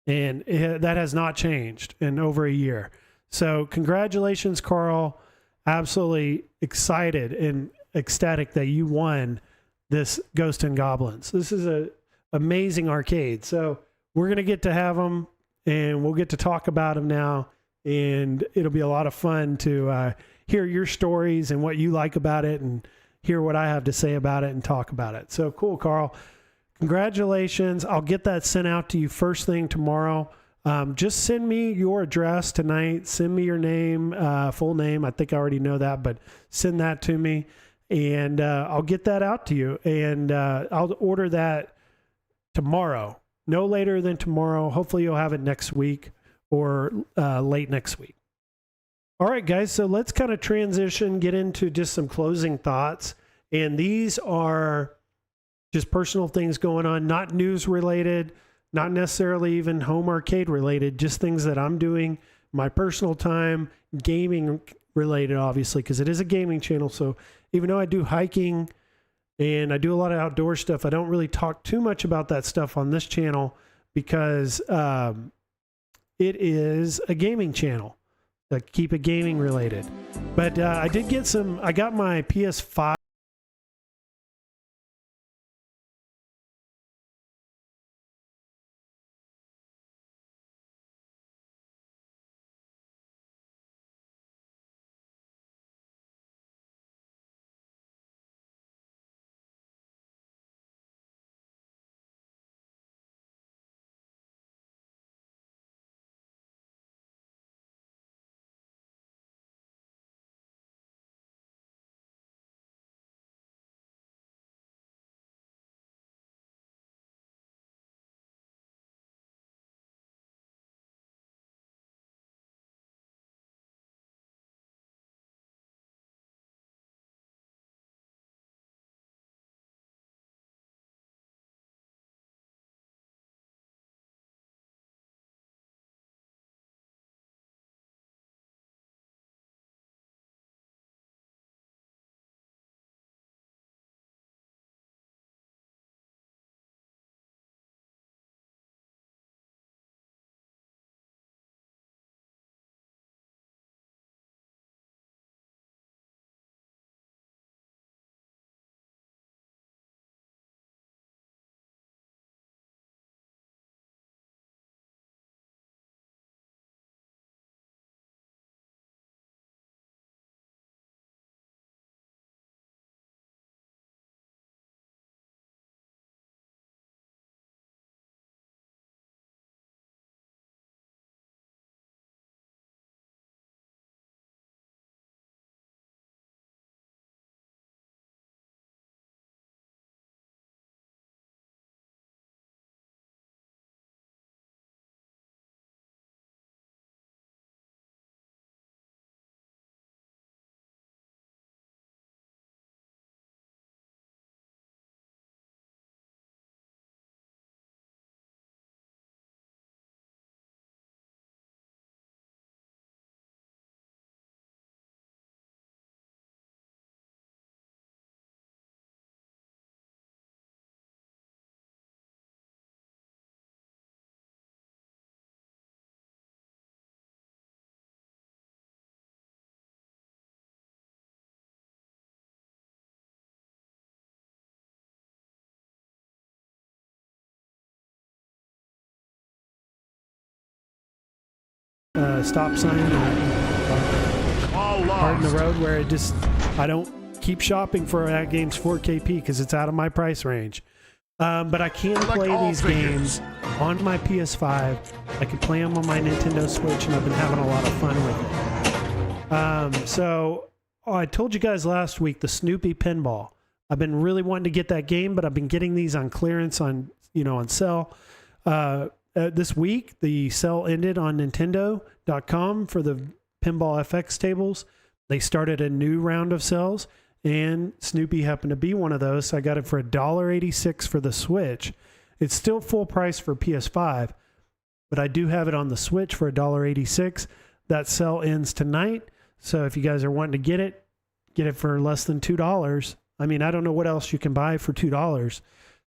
And that has not changed in over a year. So congratulations, Carl. Absolutely excited and ecstatic that you won this Ghost and Goblins. This is a amazing arcade. So we're going to get to have them, and we'll get to talk about them now. And it'll be a lot of fun to hear your stories and what you like about it, and hear what I have to say about it and talk about it. So cool, Carl. Congratulations. I'll get that sent out to you first thing tomorrow. Just send me your address tonight. Send me your name, full name. I think I already know that, but send that to me, and I'll get that out to you. And I'll order that tomorrow, no later than tomorrow. Hopefully you'll have it next week or late next week. All right, guys, so let's kind of transition, get into just some closing thoughts. And these are just personal things going on, not news related, not necessarily even home arcade related, just things that I'm doing, my personal time, gaming related, obviously, because it is a gaming channel. So even though I do hiking and I do a lot of outdoor stuff, I don't really talk too much about that stuff on this channel, because it is a gaming channel. Keep it gaming related. But I did get I got my PS5. Stop sign, part in the road where I don't keep shopping for that game's 4KP because it's out of my price range. But I can play these games on my PS5. I can play them on my Nintendo Switch, and I've been having a lot of fun with it. So I told you guys last week, the Snoopy Pinball. I've been really wanting to get that game, but I've been getting these on clearance on sale. This week, the sale ended on Nintendo.com for the Pinball FX tables. They started a new round of sales, and Snoopy happened to be one of those. So I got it for $1.86 for the Switch. It's still full price for PS5, but I do have it on the Switch for $1.86. That sale ends tonight. So if you guys are wanting to get it for less than $2. I mean, I don't know what else you can buy for $2.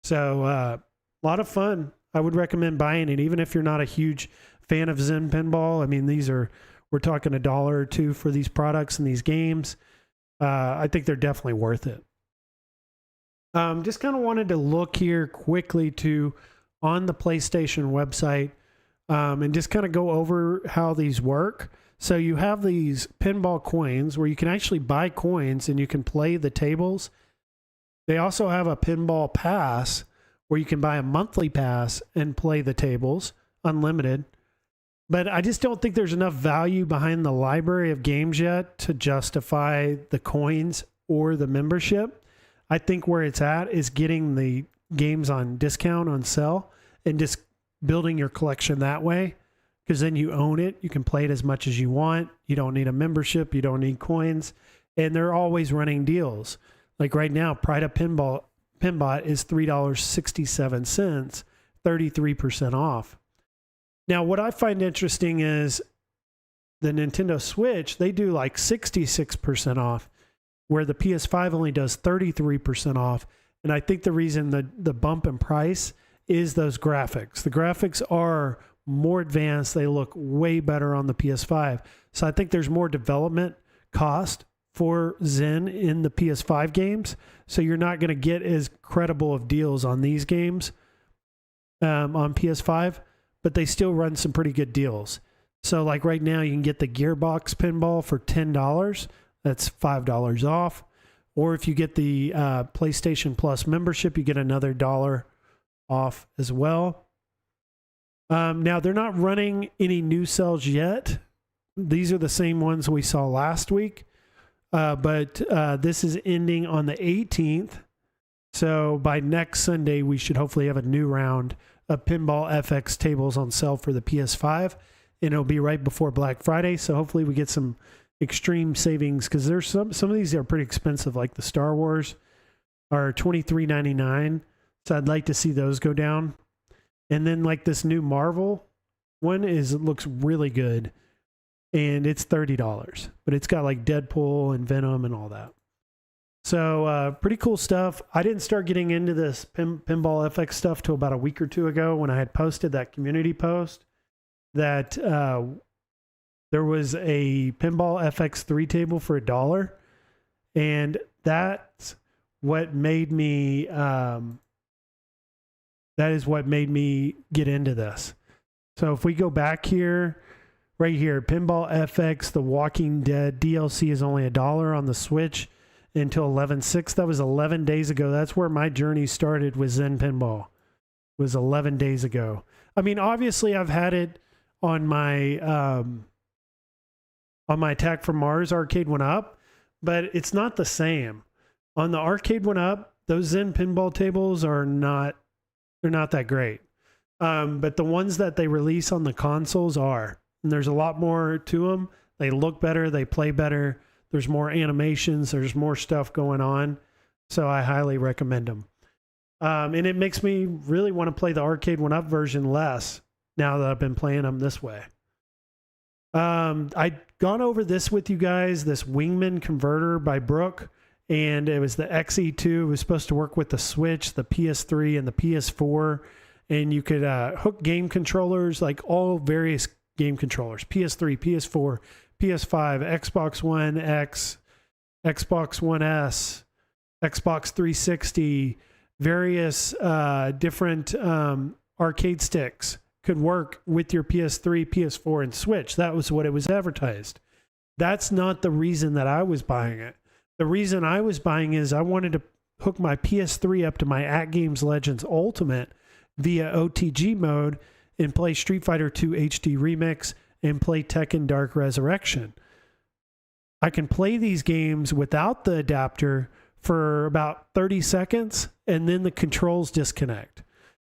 So a lot of fun. I would recommend buying it, even if you're not a huge fan of Zen Pinball. I mean, we're talking $1 or $2 for these products and these games. I think they're definitely worth it. Just kind of wanted to look here quickly to on the PlayStation website and just kind of go over how these work. So you have these pinball coins where you can actually buy coins and you can play the tables. They also have a pinball pass where you can buy a monthly pass and play the tables, unlimited. But I just don't think there's enough value behind the library of games yet to justify the coins or the membership. I think where it's at is getting the games on discount, on sale, and just building your collection that way. Because then you own it. You can play it as much as you want. You don't need a membership. You don't need coins. And they're always running deals. Like right now, Pride of Pinball Pinbot is $3.67, 33% off. Now, what I find interesting is the Nintendo Switch, they do like 66% off, where the PS5 only does 33% off. And I think the reason the bump in price is those graphics. The graphics are more advanced. They look way better on the PS5. So I think there's more development cost for Zen in the PS5 games. So you're not going to get as credible of deals on these games on PS5, but they still run some pretty good deals. So like right now you can get the Gearbox pinball for $10. That's $5 off. Or if you get the PlayStation Plus membership, you get another $1 off as well. Now, they're not running any new sales yet. These are the same ones we saw last week. But this is ending on the 18th. So by next Sunday, we should hopefully have a new round of Pinball FX tables on sale for the PS5. And it'll be right before Black Friday. So hopefully we get some extreme savings, because there's some of these are pretty expensive, like the Star Wars are $23.99. So I'd like to see those go down. And then like this new Marvel one looks really good, and it's $30, but it's got like Deadpool and Venom and all that. So pretty cool stuff. I didn't start getting into this Pinball FX stuff till about a week or two ago, when I had posted that community post that there was a Pinball FX3 table for $1. And that's what made me, that is what made me get into this. So if we go back here, right here, Pinball FX, The Walking Dead DLC is only $1 on the Switch until 11/6. That was 11 days ago. That's where my journey started with Zen Pinball. It was 11 days ago. I mean, obviously I've had it on my Attack from Mars Arcade1up, but it's not the same. On the Arcade1up, those Zen pinball tables are not, they're not that great. But the ones that they release on the consoles are, and there's a lot more to them. They look better, they play better. There's more animations, there's more stuff going on. So I highly recommend them. And it makes me really want to play the Arcade1up version less now that I've been playing them this way. I'd gone over this with you guys, this Wingman converter by Brook, and it was the XE2. It was supposed to work with the Switch, the PS3, and the PS4, and you could hook game controllers, like all various game controllers, PS3, PS4, PS5, Xbox One X, Xbox One S, Xbox 360, various different arcade sticks could work with your PS3, PS4, and Switch. That was what it was advertised. That's not the reason that I was buying it. The reason I was buying is I wanted to hook my PS3 up to my At Games Legends Ultimate via OTG mode and play Street Fighter II HD Remix and play Tekken Dark Resurrection. I can play these games without the adapter for about 30 seconds, and then the controls disconnect.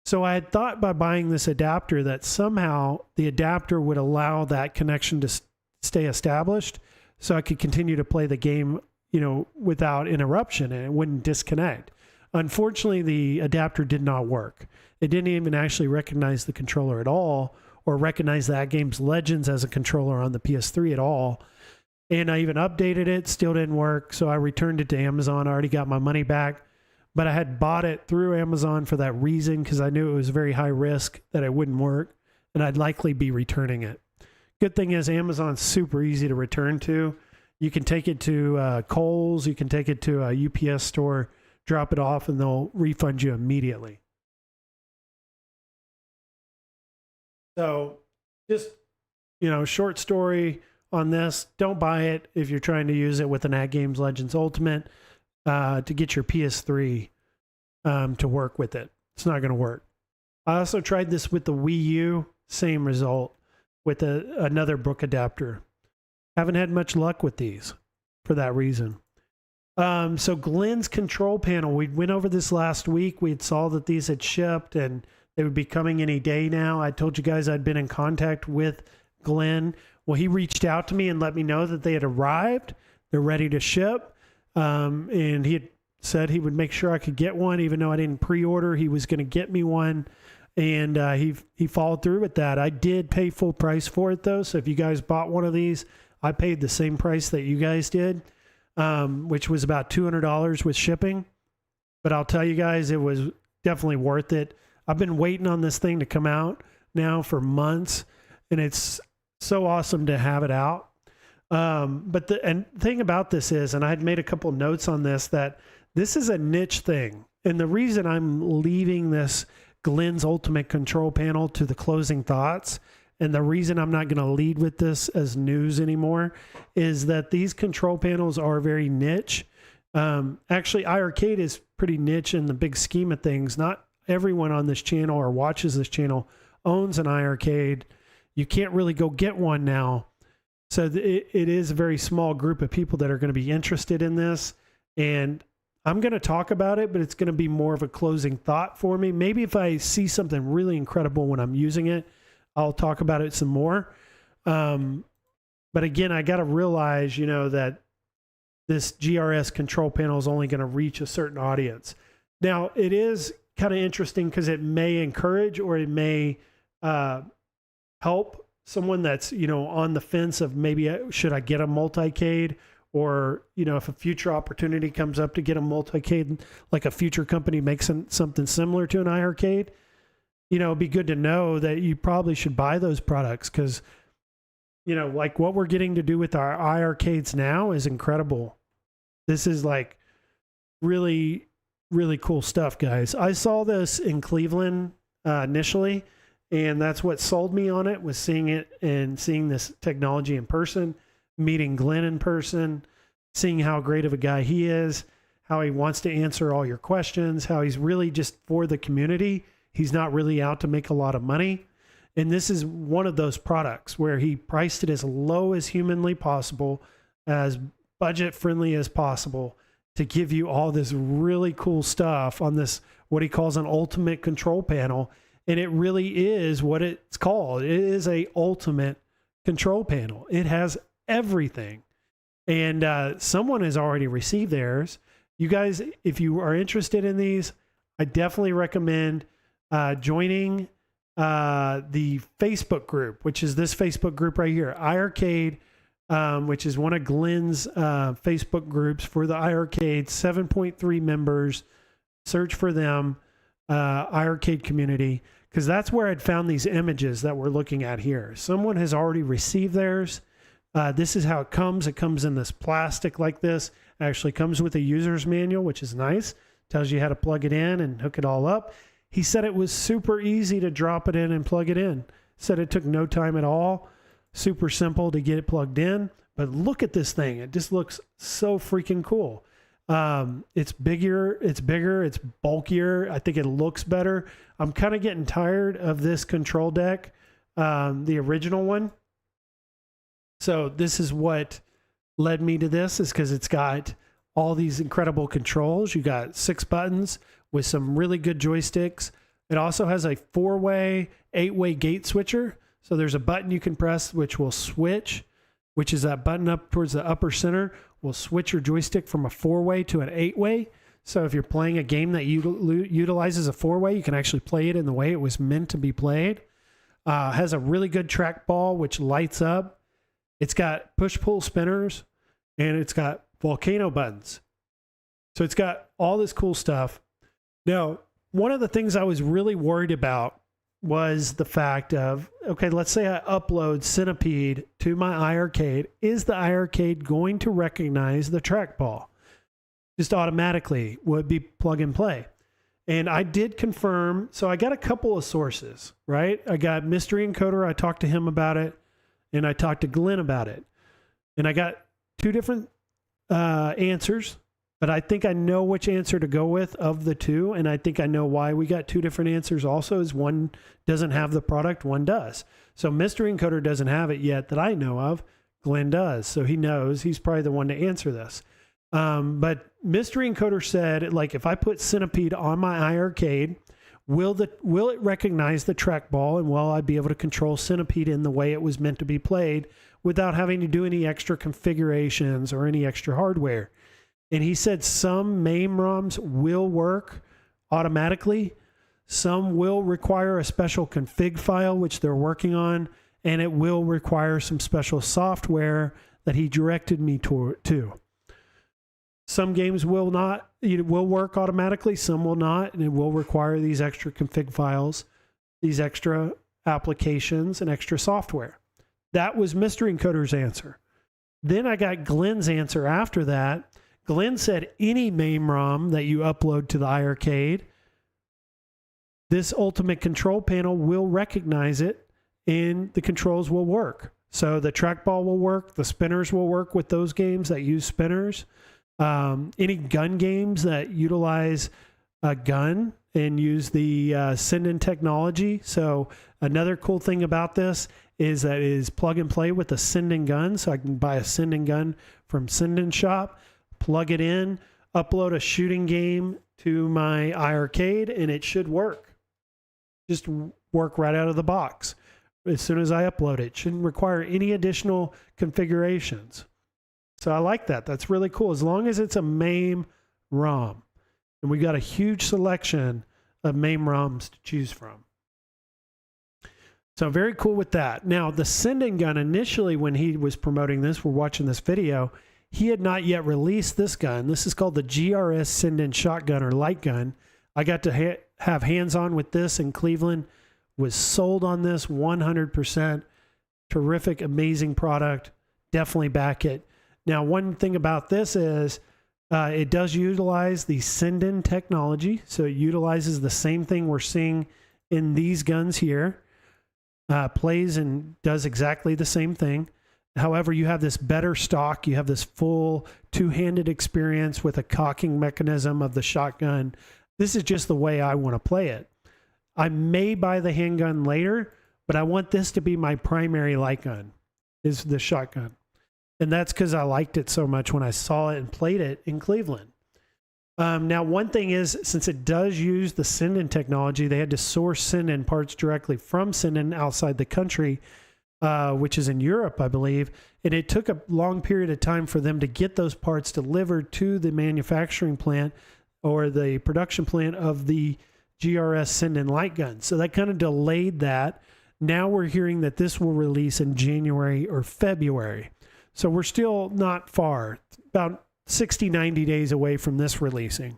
So I had thought by buying this adapter that somehow the adapter would allow that connection to stay established, so I could continue to play the game, you know, without interruption, and it wouldn't disconnect. Unfortunately, the adapter did not work. It didn't even actually recognize the controller at all, or recognize That Game's Legends as a controller on the PS3 at all. And I even updated it, still didn't work, so I returned it to Amazon. I already got my money back, but I had bought it through Amazon for that reason, because I knew it was very high risk that it wouldn't work, and I'd likely be returning it. Good thing is Amazon's super easy to return to. You can take it to Kohl's, you can take it to a UPS store, drop it off and they'll refund you immediately. So just, short story on this. Don't buy it if you're trying to use it with an At Games Legends Ultimate to get your PS3 to work with it. It's not going to work. I also tried this with the Wii U. Same result with another Brook adapter. Haven't had much luck with these for that reason. So Glenn's control panel, we went over this last week. We saw that these had shipped and they would be coming any day now. I told you guys I'd been in contact with Glenn. Well, he reached out to me and let me know that they had arrived. They're ready to ship. And he had said he would make sure I could get one, even though I didn't pre-order. He was going to get me one. And he followed through with that. I did pay full price for it, though. So if you guys bought one of these, I paid the same price that you guys did, which was about $200 with shipping. But I'll tell you guys, it was definitely worth it. I've been waiting on this thing to come out now for months, and it's so awesome to have it out. But the thing about this is, and I had made a couple notes on this, that this is a niche thing. And the reason I'm leaving this Glenn's Ultimate control panel to the closing thoughts, and the reason I'm not going to lead with this as news anymore, is that these control panels are very niche. Actually, iArcade is pretty niche in the big scheme of things. Not everyone on this channel or watches this channel owns an iArcade. You can't really go get one now. So it is a very small group of people that are going to be interested in this. And I'm going to talk about it, but it's going to be more of a closing thought for me. Maybe if I see something really incredible when I'm using it, I'll talk about it some more. But again, I got to realize, that this GRS control panel is only going to reach a certain audience. Now, it is kind of interesting because it may encourage or it may help someone that's, on the fence of maybe should I get a multicade, or, if a future opportunity comes up to get a multicade, like a future company makes something similar to an iArcade, it'd be good to know that you probably should buy those products because, like what we're getting to do with our iArcades now is incredible. This is like really, really cool stuff, guys. I saw this in Cleveland initially, and that's what sold me on it, was seeing it and seeing this technology in person, meeting Glenn in person, seeing how great of a guy he is, how he wants to answer all your questions, how he's really just for the community. He's not really out to make a lot of money. And this is one of those products where he priced it as low as humanly possible, as budget friendly as possible, to give you all this really cool stuff on this, what he calls an ultimate control panel. And it really is what it's called. It is a ultimate control panel. It has everything. And someone has already received theirs. You guys, if you are interested in these, I definitely recommend joining the Facebook group, which is this Facebook group right here, iArcade, which is one of Glenn's Facebook groups for the iArcade, 7.3 members. Search for them, iArcade community, because that's where I'd found these images that we're looking at here. Someone has already received theirs. This is how it comes. It comes in this plastic like this. It actually comes with a user's manual, which is nice. Tells you how to plug it in and hook it all up. He said it was super easy to drop it in and plug it in. Said it took no time at all. Super simple to get it plugged in. But look at this thing. It just looks so freaking cool. It's bigger, it's bulkier. I think it looks better. I'm kind of getting tired of this control deck, the original one. So this is what led me to this, is because it's got all these incredible controls. You got 6 buttons with some really good joysticks. It also has a 4-way, 8-way gate switcher. So there's a button you can press which will switch, which is that button up towards the upper center, will switch your joystick from a 4-way to an 8-way. So if you're playing a game that utilizes a 4-way, you can actually play it in the way it was meant to be played. Has a really good trackball, which lights up. It's got push-pull spinners, and it's got volcano buttons. So it's got all this cool stuff. Now, one of the things I was really worried about was the fact of, okay, let's say I upload Centipede to my iArcade. Is the iArcade going to recognize the trackball? just automatically would be plug and play. And I did confirm. So I got a couple of sources, right? I got Mystery Encoder. I talked to him about it, and I talked to Glenn about it. And I got two different answers, but I think I know which answer to go with of the two. And I think I know why we got two different answers also, is one doesn't have the product, one does. So Mystery Encoder doesn't have it yet that I know of. Glenn does. So he knows. He's probably the one to answer this. But Mystery Encoder said, like, if I put Centipede on my iArcade, will it recognize the trackball, and will I be able to control Centipede in the way it was meant to be played without having to do any extra configurations or any extra hardware? And he said some MAME ROMs will work automatically. Some will require a special config file, which they're working on, and it will require some special software that he directed me to. Some games will not, it will work automatically, some will not, and it will require these extra config files, these extra applications, and extra software. That was Mystery Encoder's answer. Then I got Glenn's answer after that. Glenn said any MAME ROM that you upload to the iArcade, this ultimate control panel will recognize it, and the controls will work. So the trackball will work, the spinners will work with those games that use spinners. Any gun games that utilize a gun and use the send-in technology. So another cool thing about this is that it is plug and play with a send-in gun. So I can buy a send-in gun from Send-In Shop, plug it in, upload a shooting game to my iArcade, and it should work. Just work right out of the box as soon as I upload it. Shouldn't require any additional configurations. So I like that. That's really cool. As long as it's a MAME ROM. And we got a huge selection of MAME ROMs to choose from. So very cool with that. Now, the send-in gun, initially when he was promoting this, we're watching this video, he had not yet released this gun. This is called the GRS send-in shotgun or light gun. I got to have hands-on with this in Cleveland. Was sold on this 100%. Terrific, amazing product. Definitely back it. Now, one thing about this is it does utilize the send-in technology. So it utilizes the same thing we're seeing in these guns here. Plays and does exactly the same thing. However, you have this better stock. You have this full two-handed experience with a cocking mechanism of the shotgun. This is just the way I want to play it. I may buy the handgun later, but I want this to be my primary light gun, is the shotgun. And that's because I liked it so much when I saw it and played it in Cleveland. Now, one thing is, since it does use the send-in technology, they had to source send-in parts directly from send-in outside the country, which is in Europe, I believe. And it took a long period of time for them to get those parts delivered to the manufacturing plant or the production plant of the GRS send-in light gun. So that kind of delayed that. Now we're hearing that this will release in January or February. So we're still not far, about 60, 90 days away from this releasing.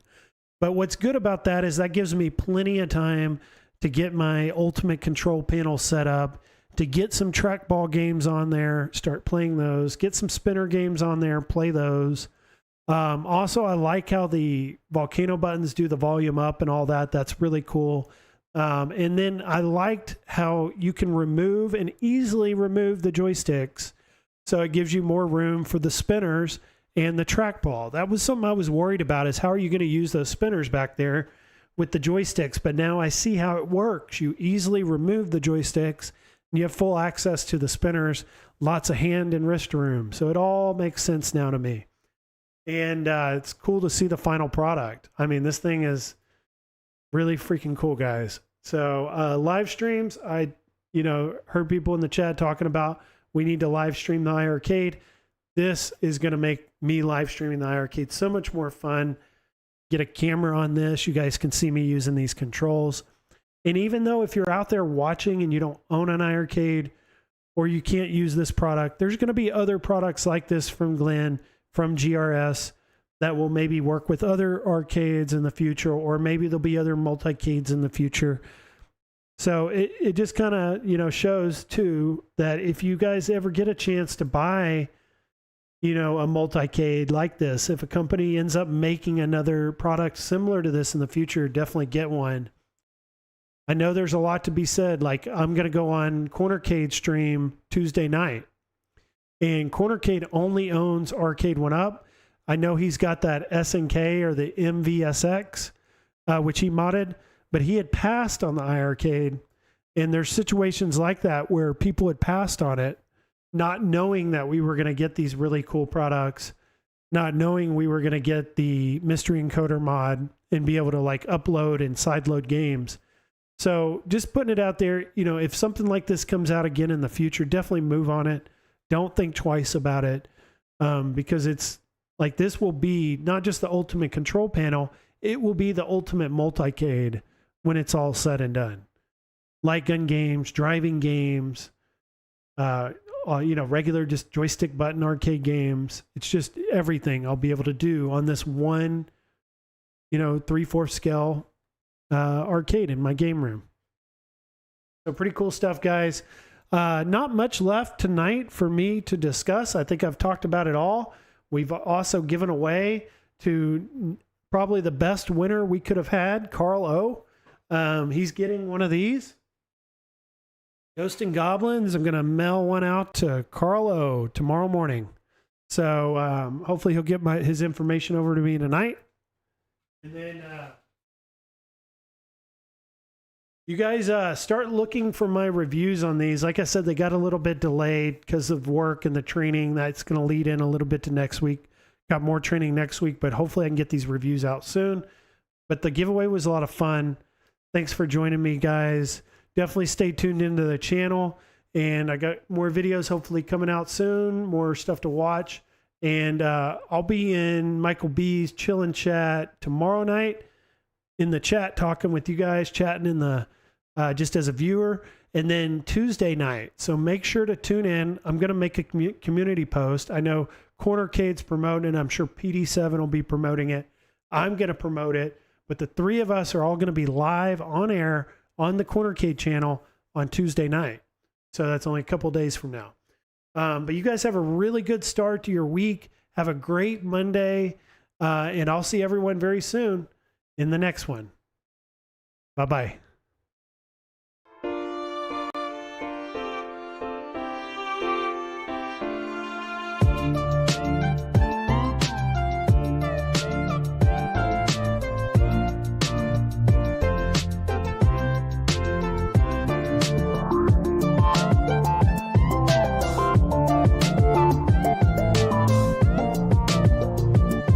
But what's good about that is that gives me plenty of time to get my ultimate control panel set up, to get some trackball games on there, start playing those, get some spinner games on there, play those. Also, I like how the volcano buttons do the volume up and all that. That's really cool. And then I liked how you can remove and easily remove the joysticks. So it gives you more room for the spinners and the trackball. That was something I was worried about, is how are you going to use those spinners back there with the joysticks? But now I see how it works. You easily remove the joysticks and you have full access to the spinners, lots of hand and wrist room. So it all makes sense now to me. And it's cool to see the final product. I mean, this thing is really freaking cool, guys. So live streams, I heard people in the chat talking about we need to live stream the iArcade. This is going to make me live streaming the iArcade so much more fun. Get a camera on this. You guys can see me using these controls. And even though if you're out there watching and you don't own an iArcade or you can't use this product, there's going to be other products like this from Glenn, from GRS, that will maybe work with other arcades in the future, or maybe there'll be other multi-cades in the future. So it just kind of, shows too that if you guys ever get a chance to buy you know, a multicade like this. If a company ends up making another product similar to this in the future, definitely get one. I know there's a lot to be said. Like, I'm going to go on Cornercade stream Tuesday night, and Cornercade only owns Arcade1up. I know he's got that SNK or the MVSX, which he modded, but he had passed on the iArcade. And there's situations like that where people had passed on it, not knowing that we were going to get these really cool products, not knowing we were going to get the mystery encoder mod and be able to like upload and sideload games. So just putting it out there, you know, if something like this comes out again in the future, definitely move on it. Don't think twice about it, because it's like, this will be not just the ultimate control panel, it will be the ultimate multicade when it's all said and done. Light gun games, driving games, you know, regular just joystick button arcade games. It's just everything I'll be able to do on this one, you know, 3/4 scale arcade in my game room. So pretty cool stuff, guys. Not much left tonight for me to discuss. I think I've talked about it all. We've also given away to probably the best winner we could have had, Carl O. He's getting one of these. Ghost and Goblins. I'm going to mail one out to Carl O tomorrow morning. So hopefully he'll get his information over to me tonight. And then you guys start looking for my reviews on these. Like I said, they got a little bit delayed because of work and the training. That's going to lead in a little bit to next week. Got more training next week, but hopefully I can get these reviews out soon. But the giveaway was a lot of fun. Thanks for joining me, guys. Definitely stay tuned into the channel. And I got more videos hopefully coming out soon, more stuff to watch. And I'll be in Michael B's Chillin' Chat tomorrow night, in the chat, talking with you guys, chatting in the just as a viewer. And then Tuesday night. So make sure to tune in. I'm going to make a community post. I know Cornercade's promoting it. I'm sure PD7 will be promoting it. I'm going to promote it. But the three of us are all going to be live on air on the Cornercade channel on Tuesday night. So that's only a couple days from now. But you guys have a really good start to your week. Have a great Monday. And I'll see everyone very soon in the next one. Bye-bye.